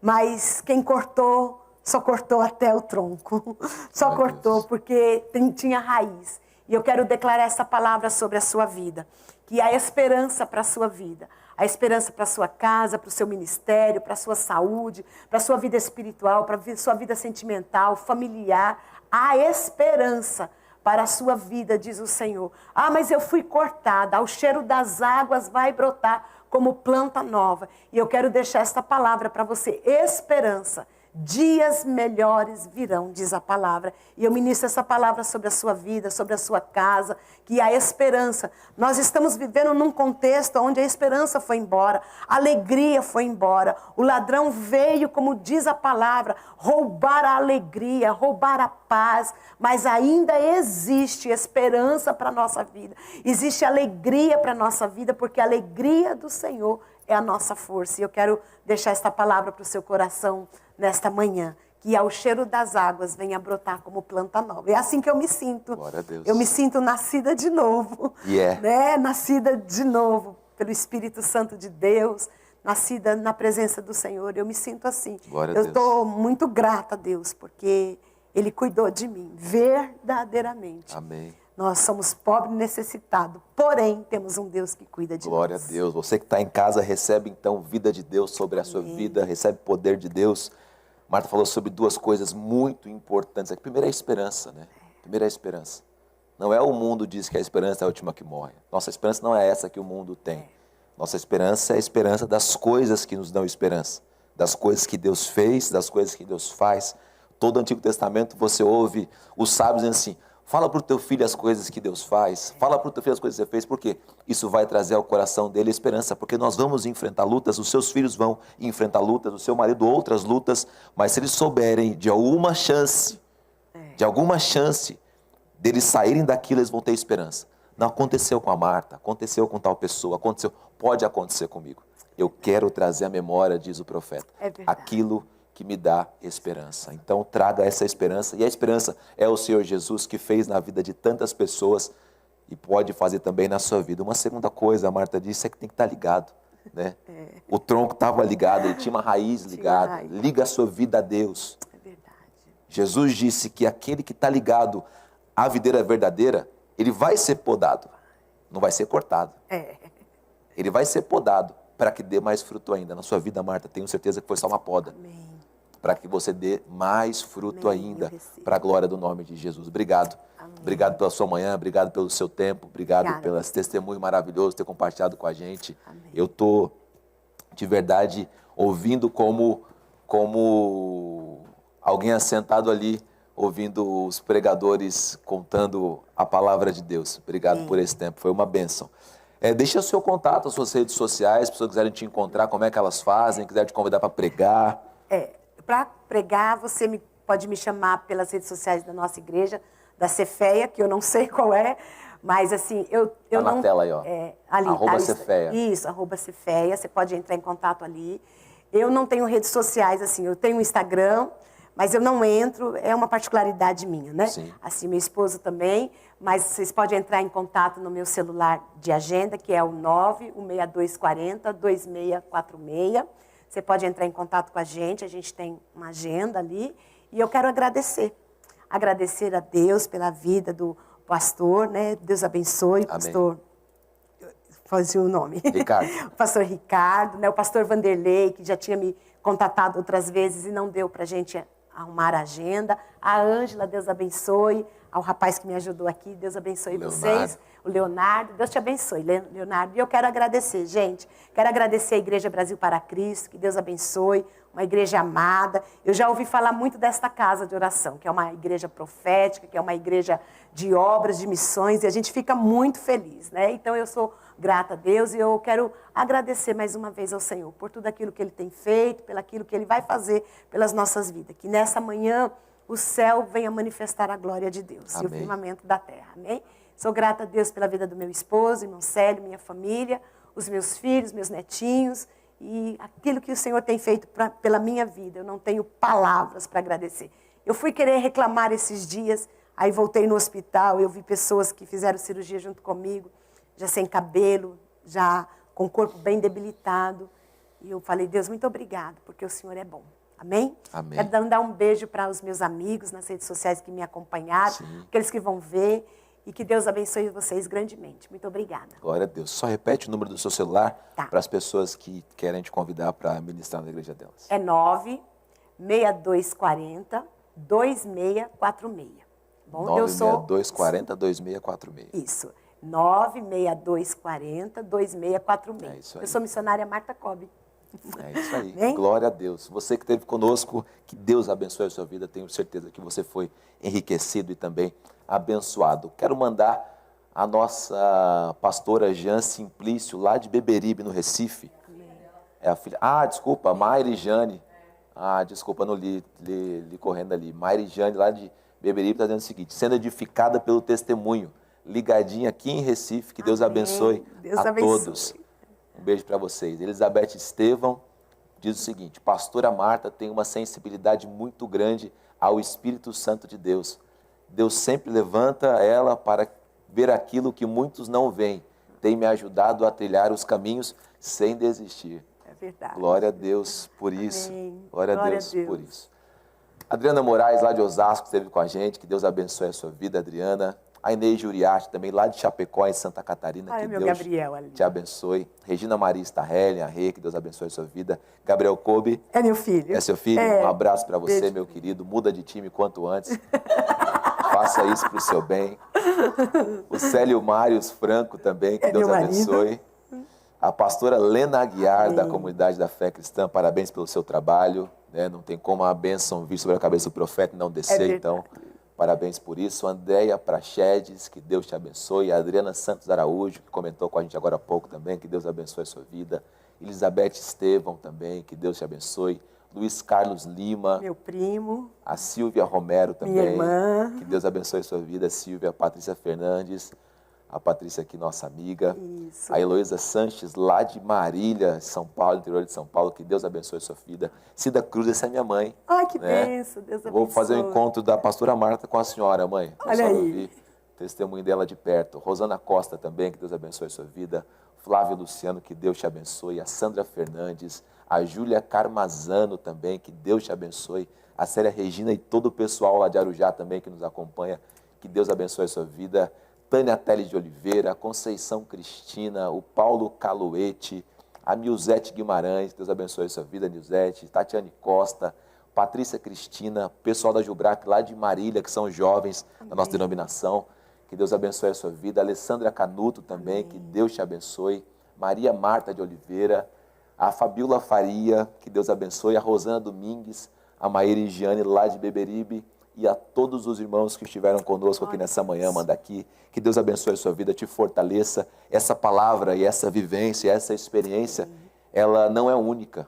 Mas quem cortou, só cortou até o tronco. Só cortou porque tinha raiz. E eu quero declarar essa palavra sobre a sua vida. Que há esperança para a sua vida. Há esperança para a sua casa, para o seu ministério, para a sua saúde, para a sua vida espiritual, para a sua vida sentimental, familiar. Há esperança para a sua vida, diz o Senhor. Ah, mas eu fui cortada, ao cheiro das águas vai brotar como planta nova. E eu quero deixar esta palavra para você, esperança. Dias melhores virão, diz a palavra. E eu ministro essa palavra sobre a sua vida, sobre a sua casa, que há esperança. Nós estamos vivendo num contexto onde a esperança foi embora, a alegria foi embora. O ladrão veio, como diz a palavra, roubar a alegria, roubar a paz. Mas ainda existe esperança para a nossa vida. Existe alegria para a nossa vida, porque a alegria do Senhor é a nossa força. E eu quero deixar esta palavra para o seu coração nesta manhã, que ao cheiro das águas venha brotar como planta nova. É assim que eu me sinto. Glória a Deus. Eu me sinto nascida de novo. Né? Nascida de novo pelo Espírito Santo de Deus, nascida na presença do Senhor. Eu me sinto assim. Glória a Deus. Eu estou muito grata a Deus, porque Ele cuidou de mim, verdadeiramente. Amém. Nós somos pobres e necessitados, porém temos um Deus que cuida de nós. Glória a Deus. Você que está em casa, recebe então vida de Deus sobre a sua vida, recebe poder de Deus. Marta falou sobre 2 coisas muito importantes. A primeira é a esperança, né? Primeira é a esperança. Não é o mundo diz que a esperança é a última que morre. Nossa esperança não é essa que o mundo tem. Nossa esperança é a esperança das coisas que nos dão esperança. Das coisas que Deus fez, das coisas que Deus faz. Todo o Antigo Testamento você ouve os sábios dizendo assim, Fala para o teu filho as coisas que Deus faz. Fala para o teu filho as coisas que você fez, porque isso vai trazer ao coração dele esperança, porque nós vamos enfrentar lutas, os seus filhos vão enfrentar lutas, o seu marido outras lutas, mas se eles souberem de alguma chance deles saírem daquilo, eles vão ter esperança. Não aconteceu com a Marta, aconteceu com tal pessoa, aconteceu, pode acontecer comigo. Eu quero trazer à memória, diz o profeta, aquilo que me dá esperança. Então traga essa esperança, e a esperança é o Senhor Jesus, que fez na vida de tantas pessoas e pode fazer também na sua vida. Uma segunda coisa, a Marta disse, é que tem que estar ligado, né? O tronco estava ligado, ele tinha uma raiz ligada. Liga a sua vida a Deus. É verdade. Jesus disse que aquele que está ligado à videira verdadeira, ele vai ser podado, não vai ser cortado. Ele vai ser podado para que dê mais fruto ainda. Na sua vida, Marta, tenho certeza que foi só uma poda. Amém. Para que você dê mais fruto Amém, ainda, eu recebo. para a glória do nome de Jesus. Obrigado. Amém. Obrigado pela sua manhã, obrigado pelo seu tempo, obrigado Obrigada. pelo esse testemunho maravilhoso, ter compartilhado com a gente. Amém. Eu estou, de verdade, ouvindo como alguém assentado ali, ouvindo os pregadores contando a palavra de Deus. Obrigado por esse tempo, foi uma bênção. Deixa o seu contato, as suas redes sociais, se as pessoas quiserem te encontrar, como é que elas fazem, quiserem te convidar para pregar. Para pregar, você pode me chamar pelas redes sociais da nossa igreja, da Cefeia, que eu não sei qual é, mas assim, eu Tá não... na tela aí, ó. Ali, @Cefeia. Cefeia. Isso, @Cefeia, você pode entrar em contato ali. Eu não tenho redes sociais, assim, eu tenho um Instagram, mas eu não entro, é uma particularidade minha, né? Sim. Assim, meu esposo também, mas vocês podem entrar em contato no meu celular de agenda, que é o 96240-2646. Você pode entrar em contato com a gente tem uma agenda ali. E eu quero agradecer a Deus pela vida do pastor, né? Deus abençoe, pastor... Fazia o nome. Ricardo. O pastor Ricardo, né? O pastor Vanderlei, que já tinha me contatado outras vezes e não deu para a gente arrumar a agenda. A Ângela, Deus abençoe. Ao rapaz que me ajudou aqui, Deus abençoe vocês. O Leonardo, Deus te abençoe, Leonardo. E eu quero agradecer, gente. Quero agradecer a Igreja Brasil para Cristo, que Deus abençoe. Uma igreja amada. Eu já ouvi falar muito desta casa de oração, que é uma igreja profética, que é uma igreja de obras, de missões, e a gente fica muito feliz, né? Então eu sou grata a Deus e eu quero agradecer mais uma vez ao Senhor por tudo aquilo que Ele tem feito, pelo aquilo que Ele vai fazer pelas nossas vidas. Que nessa manhã o céu venha manifestar a glória de Deus. Amém. E o firmamento da terra. Amém? Sou grata a Deus pela vida do meu esposo, irmão Célio, minha família, os meus filhos, meus netinhos e aquilo que o Senhor tem feito pela minha vida. Eu não tenho palavras para agradecer. Eu fui querer reclamar esses dias, aí voltei no hospital, eu vi pessoas que fizeram cirurgia junto comigo, já sem cabelo, já com o corpo bem debilitado. E eu falei, Deus, muito obrigado, porque o Senhor é bom. Amém? Amém. Quero dar um beijo para os meus amigos nas redes sociais que me acompanharam, aqueles que vão ver, e que Deus abençoe vocês grandemente. Muito obrigada. Glória a Deus. Só repete o número do seu celular Tá. para as pessoas que querem te convidar para ministrar na igreja delas. É 96240-2646. Bom, eu sou... 96240-2646. Isso. 96240-2646. É isso aí. Eu sou missionária Marta Cobb. É isso aí. Amém? Glória a Deus. Você que esteve conosco, que Deus abençoe a sua vida. Tenho certeza que você foi enriquecido e também abençoado. Quero mandar a nossa pastora Jean Simplício, lá de Beberibe, no Recife. É a filha... desculpa, Mayra e Jane. Desculpa, não li correndo ali. Mayra e Jane, lá de Beberibe, está dizendo o seguinte: sendo edificada pelo testemunho, ligadinha aqui em Recife, que Deus Amém. abençoe Deus a abençoe. todos. Um beijo para vocês. Elizabeth Estevão diz o seguinte: pastora Marta tem uma sensibilidade muito grande ao Espírito Santo de Deus. Deus sempre levanta ela para ver aquilo que muitos não veem. Tem me ajudado a trilhar os caminhos sem desistir. É verdade. Glória a Deus por isso. Amém. Glória a Glória Deus a Deus. por isso. Adriana Moraes, lá de Osasco, esteve com a gente. Que Deus abençoe a sua vida, Adriana. A Inês Juriarte, também lá de Chapecó, em Santa Catarina. Que meu Deus Gabriel ali. te abençoe. Regina Maria Starrelli, a Rê, que Deus abençoe a sua vida. Gabriel Kobe. É meu filho. É seu filho? Um abraço para você, Beijo. meu querido. Muda de time quanto antes. Faça isso para o seu bem. O Célio Mários Franco também, que É Deus meu marido. abençoe. A pastora Lena Aguiar, da Comunidade da Fé Cristã, parabéns pelo seu trabalho. Né? Não tem como a bênção vir sobre a cabeça do profeta e não descer, verdade. então Parabéns por isso. Andréia Prachedes, que Deus te abençoe. A Adriana Santos Araújo, que comentou com a gente agora há pouco também, que Deus abençoe a sua vida. Elizabeth Estevão também, que Deus te abençoe. Luiz Carlos Lima. Meu primo. A Silvia Romero também. Minha irmã. Que Deus abençoe a sua vida. Silvia, a Patrícia Fernandes. A Patrícia aqui, nossa amiga. Isso. A Heloísa Sanches, lá de Marília, São Paulo, interior de São Paulo. Que Deus abençoe a sua vida. Cida Cruz, essa é minha mãe. Ai, que bênção. Deus abençoe. Vou fazer o encontro da pastora Marta com a senhora, mãe. Olha aí. Ouvir o testemunho dela de perto. Rosana Costa também, que Deus abençoe a sua vida. Flávio Luciano, que Deus te abençoe. A Sandra Fernandes. A Júlia Carmazano também, que Deus te abençoe. A Célia Regina e todo o pessoal lá de Arujá também que nos acompanha. Que Deus abençoe a sua vida. Tânia Teles de Oliveira, a Conceição Cristina, o Paulo Caluete, a Nilzete Guimarães, Deus abençoe a sua vida, Nilzete, Tatiane Costa, Patrícia Cristina, pessoal da Jubrac lá de Marília, que são jovens da nossa denominação, que Deus abençoe a sua vida. Alessandra Canuto também, que Deus te abençoe. Maria Marta de Oliveira, a Fabiola Faria, que Deus abençoe. A Rosana Domingues, a Maíra Giane lá de Beberibe, e a todos os irmãos que estiveram conosco aqui nessa manhã, manda aqui, que Deus abençoe a sua vida, te fortaleça. Essa palavra e essa vivência, essa experiência, ela não é única,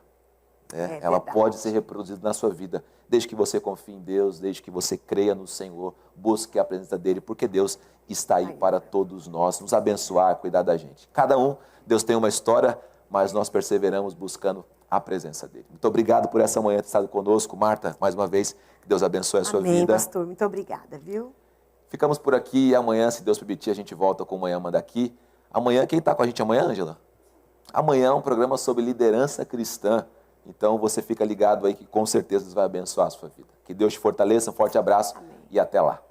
né? Ela pode ser reproduzida na sua vida, desde que você confie em Deus, desde que você creia no Senhor, busque a presença dEle, porque Deus está aí para todos nós, nos abençoar, cuidar da gente. Cada um, Deus tem uma história, mas nós perseveramos buscando a presença dEle. Muito obrigado por essa manhã ter estado conosco. Marta, mais uma vez, que Deus abençoe a sua vida. Amém, pastor. Muito obrigada, viu? Ficamos por aqui e amanhã, se Deus permitir, a gente volta com o Manhã Manda Aqui. Amanhã, quem está com a gente amanhã, Ângela? Amanhã é um programa sobre liderança cristã. Então, você fica ligado aí que com certeza Deus vai abençoar a sua vida. Que Deus te fortaleça, um forte abraço. Amém. E até lá.